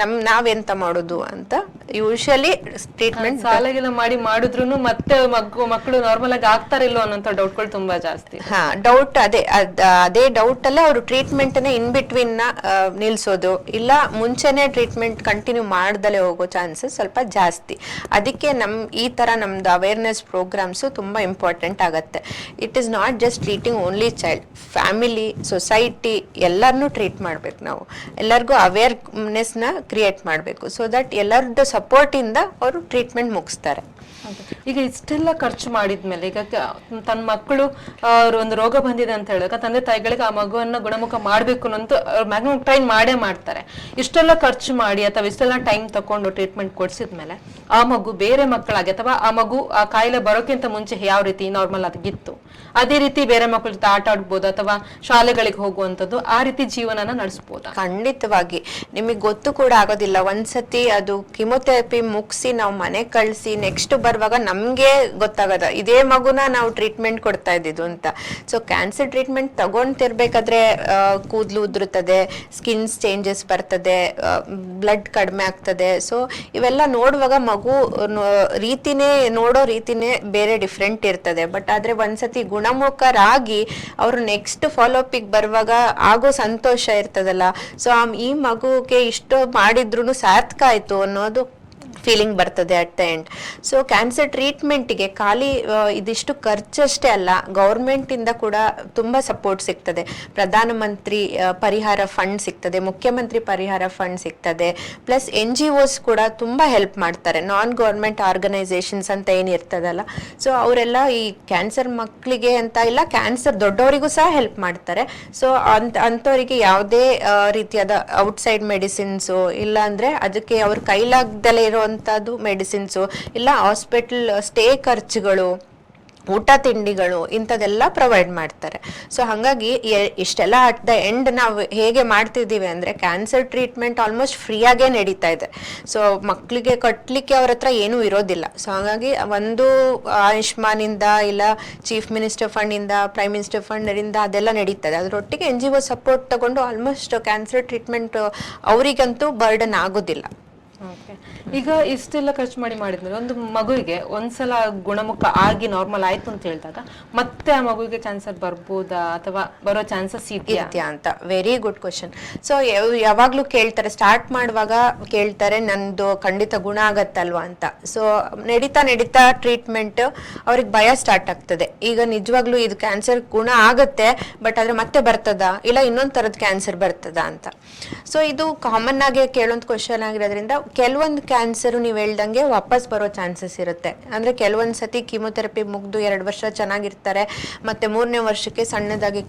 ನಾವೆಂತ ಮಾಡೋದು ಅಂತ ಯೂಶಲಿ ಟ್ರೀಟ್ಮೆಂಟ್ ಸಾಲಗೆಲ್ಲ ಮಾಡಿದ್ರು ಮತ್ತೆ ಮಕ್ಕಳು ನಾರ್ಮಲ್ ಆಗಿ ಆಗ್ತಾರಿಲ್ಲೋ ಅನ್ನೋ ಡೌಟ್ಗಳು ತುಂಬಾ ಜಾಸ್ತಿ. ಡೌಟ್ ಅದೇ ಡೌಟ್ ಅಲ್ಲೇ ಅವರು ಟ್ರೀಟ್ಮೆಂಟ್ ಇನ್ ಬಿಟ್ವೀನ್ ನಿಲ್ಸೋದು, ಇಲ್ಲ ಮುಂಚೆನೆ ಟ್ರೀಟ್ಮೆಂಟ್ ಕಂಟಿನ್ಯೂ ಮಾಡ್ದಲೇ ಹೋಗೋ ಚಾನ್ಸಸ್ ಸ್ವಲ್ಪ ಜಾಸ್ತಿ. ಅದಕ್ಕೆ ಈ ತರ ನಮ್ದು ಅವೇರ್ನೆಸ್ ಪ್ರೋಗ್ರಾಮ್ಸ್ ತುಂಬಾ ಇಂಪಾರ್ಟೆಂಟ್ ಆಗತ್ತೆ. It is not just treating only child, family, society ಎಲ್ಲರನ್ನೂ ಟ್ರೀಟ್ ಮಾಡ್ಬೇಕು. ನಾವು ಎಲ್ಲರಿಗೂ ಅವೇರ್ನೆಸ್ನ ಕ್ರಿಯೇಟ್ ಮಾಡಬೇಕು, ಸೊ ದಟ್ ಎಲ್ಲರದ್ದು ಸಪೋರ್ಟಿಂದ ಅವರು ಟ್ರೀಟ್ಮೆಂಟ್ ಮುಗಿಸ್ತಾರೆ. ಈಗ ಇಷ್ಟೆಲ್ಲ ಖರ್ಚು ಮಾಡಿದ್ಮೇಲೆ, ಈಗ ತನ್ನ ಮಕ್ಕಳು ಒಂದು ರೋಗ ಬಂದಿದೆ ಅಂತ ಹೇಳಿದಾಗ ತಂದೆ ತಾಯಿಗಳಿಗೆ ಆ ಮಗುವನ್ನ ಗುಣಮುಖ ಮಾಡ್ಬೇಕು ಅಂತ ಮ್ಯಾಕ್ಸಿಮಮ್ ಟ್ರೈನ್ ಮಾಡೇ ಮಾಡ್ತಾರೆ. ಇಷ್ಟೆಲ್ಲ ಖರ್ಚು ಮಾಡಿ ಅಥವಾ ಇಷ್ಟೆಲ್ಲ ಟೈಮ್ ತಕೊಂಡು ಟ್ರೀಟ್ಮೆಂಟ್ ಕೊಡ್ಸಿದ್ಮೇಲೆ ಆ ಮಗು ಬೇರೆ ಮಕ್ಕಳಾಗಿ, ಅಥವಾ ಆ ಮಗು ಆ ಕಾಯಿಲೆ ಬರೋಕ್ಕಿಂತ ಮುಂಚೆ ಯಾವ ರೀತಿ ನಾರ್ಮಲ್ ಆಗಿತ್ತು ಅದೇ ರೀತಿ ಬೇರೆ ಮಕ್ಕಳ ಜೊತೆ ಆಟ ಆಡ್ಬೋದು, ಅಥವಾ ಶಾಲೆಗಳಿಗೆ ಹೋಗುವಂಥದ್ದು, ಆ ರೀತಿ ಜೀವನನ ನಡೆಸ್ಬೋದು. ಖಂಡಿತವಾಗಿ ನಿಮಗೆ ಗೊತ್ತು ಕೂಡ ಆಗೋದಿಲ್ಲ. ಒಂದ್ಸತಿ ಅದು ಕಿಮೋಥೆರಪಿ ಮುಗಿಸಿ ನಾವು ಮನೆ ಕಳಿಸಿ ನೆಕ್ಸ್ಟ್ ಬರುವಾಗ ನಮ್ಗೆ ಗೊತ್ತಾಗದ ಇದೇ ಮಗುನ ನಾವು ಟ್ರೀಟ್ಮೆಂಟ್ ಕೊಡ್ತಾ ಇದ್ದಿದ್ದು ಅಂತ. ಸೊ ಕ್ಯಾನ್ಸರ್ ಟ್ರೀಟ್ಮೆಂಟ್ ತಗೊಂತಿರ್ಬೇಕಾದ್ರೆ ಕೂದಲು ಉದುರುತ್ತದೆ, ಸ್ಕಿನ್ಸ್ ಚೇಂಜಸ್ ಬರ್ತದೆ, ಬ್ಲಡ್ ಕಡಿಮೆ ಆಗ್ತದೆ. ಸೊ ಇವೆಲ್ಲ ನೋಡುವಾಗ ಮಗು ನೋಡೋ ರೀತಿನೇ ಬೇರೆ ಡಿಫ್ರೆಂಟ್ ಇರ್ತದೆ. ಬಟ್ ಆದ್ರೆ ಒಂದ್ಸತಿ ಗುಣಮುಖರಾಗಿ ಅವರು ನೆಕ್ಸ್ಟ್ ಫಾಲೋ ಅಪಿಗೆ ಬರುವಾಗ ಆಗೋ ಸಂತೋಷ ಇರ್ತದಲ್ಲ, ಸೊ ಈ ಮಗುಗೆ ಇಷ್ಟು ಮಾಡಿದ್ರು ಸಾರ್ಥಕ ಆಯ್ತು ಅನ್ನೋದು ಫೀಲಿಂಗ್ ಬರ್ತದೆ at the end. So cancer ಟ್ರೀಟ್ಮೆಂಟಿಗೆ ಖಾಲಿ ಇದಿಷ್ಟು ಖರ್ಚಷ್ಟೇ ಅಲ್ಲ, ಗೌರ್ಮೆಂಟಿಂದ ಕೂಡ ತುಂಬ ಸಪೋರ್ಟ್ ಸಿಗ್ತದೆ. ಪ್ರಧಾನಮಂತ್ರಿ ಪರಿಹಾರ ಫಂಡ್ ಸಿಗ್ತದೆ, ಮುಖ್ಯಮಂತ್ರಿ ಪರಿಹಾರ ಫಂಡ್ ಸಿಗ್ತದೆ, ಪ್ಲಸ್ NGOs ಕೂಡ ತುಂಬ ಹೆಲ್ಪ್ ಮಾಡ್ತಾರೆ. ನಾನ್ ಗೌರ್ಮೆಂಟ್ ಆರ್ಗನೈಸೇಷನ್ಸ್ ಅಂತ ಏನಿರ್ತದಲ್ಲ, ಸೊ ಅವರೆಲ್ಲ ಈ ಕ್ಯಾನ್ಸರ್ ಮಕ್ಕಳಿಗೆ ಅಂತ ಇಲ್ಲ, ಕ್ಯಾನ್ಸರ್ ದೊಡ್ಡವರಿಗೂ ಸಹ ಹೆಲ್ಪ್ ಮಾಡ್ತಾರೆ. ಸೊ ಅಂಥವರಿಗೆ ಯಾವುದೇ ರೀತಿಯಾದ ಔಟ್ಸೈಡ್ ಮೆಡಿಸಿನ್ಸು ಇಲ್ಲ ಅಂದರೆ ಅದಕ್ಕೆ ಅವ್ರ ಕೈಲಾಗ್ದಲೇ ಇರೋ ಮೆಡಿಸಿನ್ಸು, ಇಲ್ಲ ಹಾಸ್ಪಿಟಲ್ ಸ್ಟೇ ಖರ್ಚುಗಳು, ಊಟ ತಿಂಡಿಗಳು ಇಂಥದೆಲ್ಲ ಪ್ರೊವೈಡ್ ಮಾಡ್ತಾರೆ. ಸೊ ಹಾಗಾಗಿ ಇಷ್ಟೆಲ್ಲ ಅಟ್ ದ ಎಂಡ್ ನಾವು ಹೇಗೆ ಮಾಡ್ತಿದ್ದೀವಿ ಅಂದರೆ ಕ್ಯಾನ್ಸರ್ ಟ್ರೀಟ್ಮೆಂಟ್ ಆಲ್ಮೋಸ್ಟ್ ಫ್ರೀಯಾಗೇ ನಡೀತಾ ಇದೆ. ಸೊ ಮಕ್ಕಳಿಗೆ ಕಟ್ಟಲಿಕ್ಕೆ ಅವ್ರ ಹತ್ರ ಏನೂ ಇರೋದಿಲ್ಲ. ಸೊ ಹಾಗಾಗಿ ಒಂದು ಆಯುಷ್ಮಾನಿಂದ ಇಲ್ಲ ಚೀಫ್ ಮಿನಿಸ್ಟರ್ ಫಂಡಿಂದ, ಪ್ರೈಮ್ ಮಿನಿಸ್ಟರ್ ಫಂಡಿಂದ ಅದೆಲ್ಲ ನಡೀತದೆ. ಅದರೊಟ್ಟಿಗೆ NGO ಸಪೋರ್ಟ್ ತಗೊಂಡು ಆಲ್ಮೋಸ್ಟ್ ಕ್ಯಾನ್ಸರ್ ಟ್ರೀಟ್ಮೆಂಟ್ ಅವರಿಗಂತೂ ಬರ್ಡನ್ ಆಗೋದಿಲ್ಲ. ಈಗ ಇಷ್ಟೆಲ್ಲ ಖರ್ಚು ಮಾಡಿದ್ಮೇಲೆ ಒಂದು ಮಗುವಿಗೆ ಒಂದ್ಸಲ ಗುಣಮುಖ ಆಗಿ ನಾರ್ಮಲ್ ಆಯ್ತು ಅಂತ ಹೇಳಿದಾಗ ಮತ್ತೆ ಆ ಮಗುವಿಗೆ ಕ್ಯಾನ್ಸರ್ ಬರ್ಬೋದಾ ಅಥವಾ ಬರೋ ಚಾನ್ಸಸ್ ಇದೆಯಾ ಅಂತ ವೆರಿ ಗುಡ್ ಕ್ವಶನ್. ಸೊ ಯಾವಾಗ್ಲೂ ಕೇಳ್ತಾರೆ, ಸ್ಟಾರ್ಟ್ ಮಾಡುವಾಗ ಕೇಳ್ತಾರೆ ನಂದು ಖಂಡಿತ ಗುಣ ಆಗತ್ತಲ್ವಾ ಅಂತ. ಸೊ ನಡೀತಾ ಟ್ರೀಟ್ಮೆಂಟ್ ಅವ್ರಿಗೆ ಭಯ ಸ್ಟಾರ್ಟ್ ಆಗ್ತದೆ. ಈಗ ನಿಜವಾಗ್ಲೂ ಇದು ಕ್ಯಾನ್ಸರ್ ಗುಣ ಆಗತ್ತೆ, ಬಟ್ ಆದ್ರೆ ಮತ್ತೆ ಬರ್ತದಾ ಇಲ್ಲ ಇನ್ನೊಂದ್ ತರದ ಕ್ಯಾನ್ಸರ್ ಬರ್ತದಾ ಅಂತ. ಸೊ ಇದು ಕಾಮನ್ ಆಗಿ ಕೇಳೋಂತ ಕ್ವಶನ್ ಆಗಿರೋದ್ರಿಂದ ಕೆಲವೊಂದು ಕ್ಯಾನ್ಸರ್ ನೀವು ಹೇಳ್ದಂಗೆ ವಾಪಸ್ ಬರೋ ಚಾನ್ಸಸ್ ಇರುತ್ತೆ. ಅಂದ್ರೆ ಕೆಲವೊಂದು ಸತಿ ಕೀಮೊಥೆರಪಿ ಮುಗ್ದು 2 ವರ್ಷ ಚೆನ್ನಾಗಿರ್ತಾರೆ, ಮತ್ತೆ 3ನೇ ವರ್ಷಕ್ಕೆ ಸಣ್ಣದಾಗಿ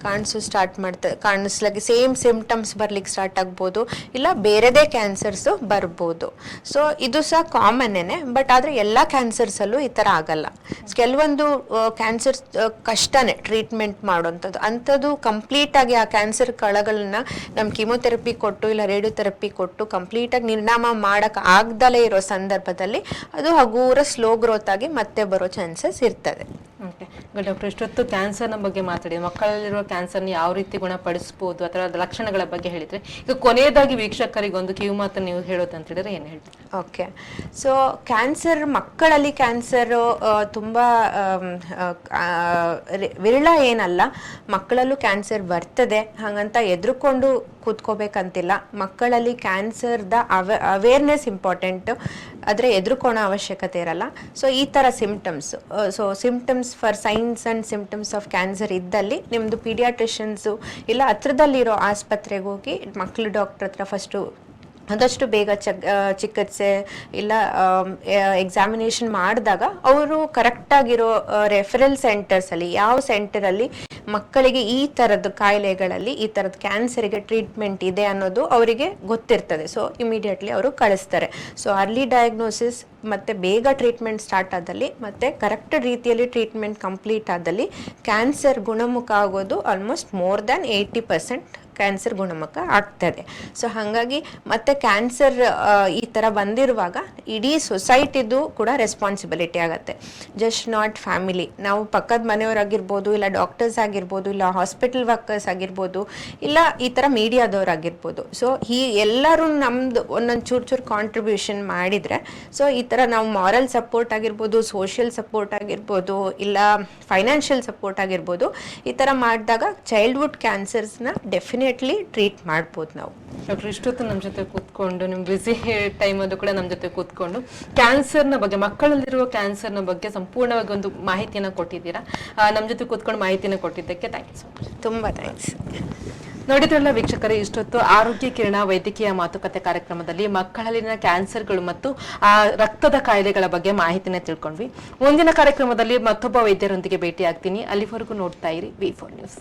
ಕಾಣಿಸ್ಲಾಗಿ ಸೇಮ್ ಸಿಂಪ್ಟಮ್ಸ್ ಬರ್ಲಿಕ್ಕೆ ಸ್ಟಾರ್ಟ್ ಆಗ್ಬೋದು, ಇಲ್ಲ ಬೇರೆದೇ ಕ್ಯಾನ್ಸರ್ಸ್ ಬರ್ಬೋದು. ಸೊ ಇದು ಸಹ ಕಾಮನ್ನೇ. ಬಟ್ ಆದ್ರೆ ಎಲ್ಲ ಕ್ಯಾನ್ಸರ್ಸ್ ಅಲ್ಲೂ ಈ ತರ ಆಗಲ್ಲ. ಕೆಲವೊಂದು ಕ್ಯಾನ್ಸರ್ಸ್ ಕಷ್ಟನೇ ಟ್ರೀಟ್ಮೆಂಟ್ ಮಾಡೋಂಥದ್ದು. ಅಂಥದ್ದು ಕಂಪ್ಲೀಟ್ ಆಗಿ ಆ ಕ್ಯಾನ್ಸರ್ ಕಳಗಳನ್ನ ನಮ್ ಕೀಮೊಥೆರಪಿ ಕೊಟ್ಟು ಇಲ್ಲ ರೇಡಿಯೋಥೆರಪಿ ಕೊಟ್ಟು ಕಂಪ್ಲೀಟ್ ಆಗಿ ನಿರ್ನಾಮ ಮಾಡಕ್ ಆಗ್ದಲೇ ಇರೋ ಸಂದರ್ಭದಲ್ಲಿ ಅದು ಹಗೂರ ಸ್ಲೋ ಗ್ರೋತ್ ಆಗಿ ಮತ್ತೆ ಬರೋ ಚಾನ್ಸಸ್ ಇರ್ತದೆ. ಓಕೆ ಡಾಕ್ಟರ್, ಇಷ್ಟೊತ್ತು ಕ್ಯಾನ್ಸರ್ನ ಬಗ್ಗೆ ಮಾತಾಡಿ, ಮಕ್ಕಳಲ್ಲಿರುವ ಕ್ಯಾನ್ಸರ್ನ ಯಾವ ರೀತಿ ಗುಣಪಡಿಸಬಹುದು ಅಥವಾ ಅದರ ಲಕ್ಷಣಗಳ ಬಗ್ಗೆ ಹೇಳಿದ್ರೆ, ಈಗ ಕೊನೆಯದಾಗಿ ವೀಕ್ಷಕರಿಗೆ ಒಂದು ಕಿವಿ ಮಾತು ನೀವು ಹೇಳೋದಂತ ಹೇಳಿದ್ರೆ ಏನು ಹೇಳ್ತೀರಿ? ಓಕೆ, ಸೊ ಕ್ಯಾನ್ಸರ್, ಮಕ್ಕಳಲ್ಲಿ ಕ್ಯಾನ್ಸರ್ ತುಂಬಾ ವಿರಳ ಏನಲ್ಲ. ಮಕ್ಕಳಲ್ಲೂ ಕ್ಯಾನ್ಸರ್ ಬರ್ತದೆ, ಹಾಗಂತ ಎದುರುಕೊಂಡು ಕೂತ್ಕೋಬೇಕಂತಿಲ್ಲ. ಮಕ್ಕಳಲ್ಲಿ ಕ್ಯಾನ್ಸರ್ದ ಅವೇರ್ನೆಸ್ ಇಂಪಾರ್ಟೆಂಟ್, ಆದರೆ ಎದುರುಕೋಣೋ ಅವಶ್ಯಕತೆ ಇರಲ್ಲ. ಸೊ ಈ ಥರ symptoms for science and symptoms of cancer ಇದ್ದಲ್ಲಿ ನಿಮ್ಮದು ಪೀಡಿಯಾಟ್ರಿಷನ್ಸು ಇಲ್ಲ ಹತ್ರದಲ್ಲಿರೋ ಆಸ್ಪತ್ರೆಗೆ ಹೋಗಿ ಮಕ್ಕಳು ಡಾಕ್ಟರ್ ಹತ್ರ ಫಸ್ಟು ಆದಷ್ಟು ಬೇಗ ಚಿಕಿತ್ಸೆ ಇಲ್ಲ ಎಕ್ಸಾಮಿನೇಷನ್ ಮಾಡಿದಾಗ ಅವರು ಕರೆಕ್ಟಾಗಿರೋ ರೆಫರಲ್ ಸೆಂಟರ್ಸಲ್ಲಿ, ಯಾವ ಸೆಂಟರಲ್ಲಿ ಮಕ್ಕಳಿಗೆ ಈ ಥರದ ಕಾಯಿಲೆಗಳಲ್ಲಿ ಈ ಥರದ ಕ್ಯಾನ್ಸರಿಗೆ ಟ್ರೀಟ್ಮೆಂಟ್ ಇದೆ ಅನ್ನೋದು ಅವರಿಗೆ ಗೊತ್ತಿರ್ತದೆ. ಸೊ ಇಮಿಡಿಯೇಟ್ಲಿ ಅವರು ಕಳಿಸ್ತಾರೆ. ಸೊ ಅರ್ಲಿ ಡಯಾಗ್ನೋಸಿಸ್ ಮತ್ತು ಬೇಗ ಟ್ರೀಟ್ಮೆಂಟ್ ಸ್ಟಾರ್ಟ್ ಆದಲ್ಲಿ ಮತ್ತು ಕರೆಕ್ಟ್ ರೀತಿಯಲ್ಲಿ ಟ್ರೀಟ್ಮೆಂಟ್ ಕಂಪ್ಲೀಟ್ ಆದಲ್ಲಿ ಕ್ಯಾನ್ಸರ್ ಗುಣಮುಖ ಆಗೋದು ಆಲ್ಮೋಸ್ಟ್ ಮೋರ್ ದ್ಯಾನ್ 80% ಕ್ಯಾನ್ಸರ್ ಗುಣಮುಖ ಆಗ್ತದೆ. ಸೊ ಹಾಗಾಗಿ ಮತ್ತೆ ಕ್ಯಾನ್ಸರ್ ಈ ಥರ ಬಂದಿರುವಾಗ ಇಡೀ ಸೊಸೈಟಿದು ಕೂಡ ರೆಸ್ಪಾನ್ಸಿಬಿಲಿಟಿ ಆಗುತ್ತೆ, ಜಸ್ಟ್ ನಾಟ್ ಫ್ಯಾಮಿಲಿ. ನಾವು ಪಕ್ಕದ ಮನೆಯವರಾಗಿರ್ಬೋದು, ಇಲ್ಲ ಡಾಕ್ಟರ್ಸ್ ಆಗಿರ್ಬೋದು, ಇಲ್ಲ ಹಾಸ್ಪಿಟಲ್ ವರ್ಕರ್ಸ್ ಆಗಿರ್ಬೋದು, ಇಲ್ಲ ಈ ಥರ ಮೀಡಿಯಾದವ್ರಾಗಿರ್ಬೋದು. ಸೊ ಈ ಎಲ್ಲರೂ ನಮ್ದು ಒಂದೊಂದು ಚೂರು ಕಾಂಟ್ರಿಬ್ಯೂಷನ್ ಮಾಡಿದರೆ, ಸೊ ಈ ಥರ ನಾವು ಮಾರಲ್ ಸಪೋರ್ಟ್ ಆಗಿರ್ಬೋದು, ಸೋಷಿಯಲ್ ಸಪೋರ್ಟ್ ಆಗಿರ್ಬೋದು, ಇಲ್ಲ ಫೈನಾನ್ಷಿಯಲ್ ಸಪೋರ್ಟ್ ಆಗಿರ್ಬೋದು, ಈ ಥರ ಮಾಡಿದಾಗ ಚೈಲ್ಡ್ಹುಡ್ ಕ್ಯಾನ್ಸರ್ಸ್ನ ಡೆಫಿನೆಟ್ಲಿ ಟ್ರೀಟ್ ಮಾಡ್ಬೋದು ನಾವು. ಡಾಕ್ಟರ್, ಇಷ್ಟೊತ್ತು ನಮ್ಮ ಜೊತೆ ಕೂತ್ಕೊಂಡು, ನಿಮ್ಮ ಬ್ಯುಸಿ ಟೈಮಲ್ಲೂ ಕೂಡ ನಮ್ಮ ಜೊತೆ ಕೂತ್ಕೊಂಡು ಕ್ಯಾನ್ಸರ್ನ ಬಗ್ಗೆ, ಮಕ್ಕಳಲ್ಲಿರುವ ಕ್ಯಾನ್ಸರ್ನ ಬಗ್ಗೆ ಸಂಪೂರ್ಣವಾಗಿ ಒಂದು ಮಾಹಿತಿಯನ್ನು ಕೊಟ್ಟಿದ್ದೀರಾ. ನಮ್ಮ ಜೊತೆ ಕೂತ್ಕೊಂಡು ಮಾಹಿತಿಯನ್ನು ಕೊಟ್ಟಿದ್ದಕ್ಕೆ ಥ್ಯಾಂಕ್ಸ್. ತುಂಬ ಥ್ಯಾಂಕ್ಸ್. ನೋಡಿದ್ರಲ್ಲ ವೀಕ್ಷಕರೇ, ಇಷ್ಟೊತ್ತು ಆರೋಗ್ಯ ಕಿರಣ ವೈದ್ಯಕೀಯ ಮಾತುಕತೆ ಕಾರ್ಯಕ್ರಮದಲ್ಲಿ ಮಕ್ಕಳಲ್ಲಿನ ಕ್ಯಾನ್ಸರ್ಗಳು ಮತ್ತು ರಕ್ತದ ಕಾಯಿಲೆಗಳ ಬಗ್ಗೆ ಮಾಹಿತಿನ ತಿಳ್ಕೊಂಡ್ವಿ. ಮುಂದಿನ ಕಾರ್ಯಕ್ರಮದಲ್ಲಿ ಮತ್ತೊಬ್ಬ ವೈದ್ಯರೊಂದಿಗೆ ಭೇಟಿ ಆಗ್ತೀನಿ. ಅಲ್ಲಿವರೆಗೂ ನೋಡ್ತಾ ಇರಿ V4 ನ್ಯೂಸ್.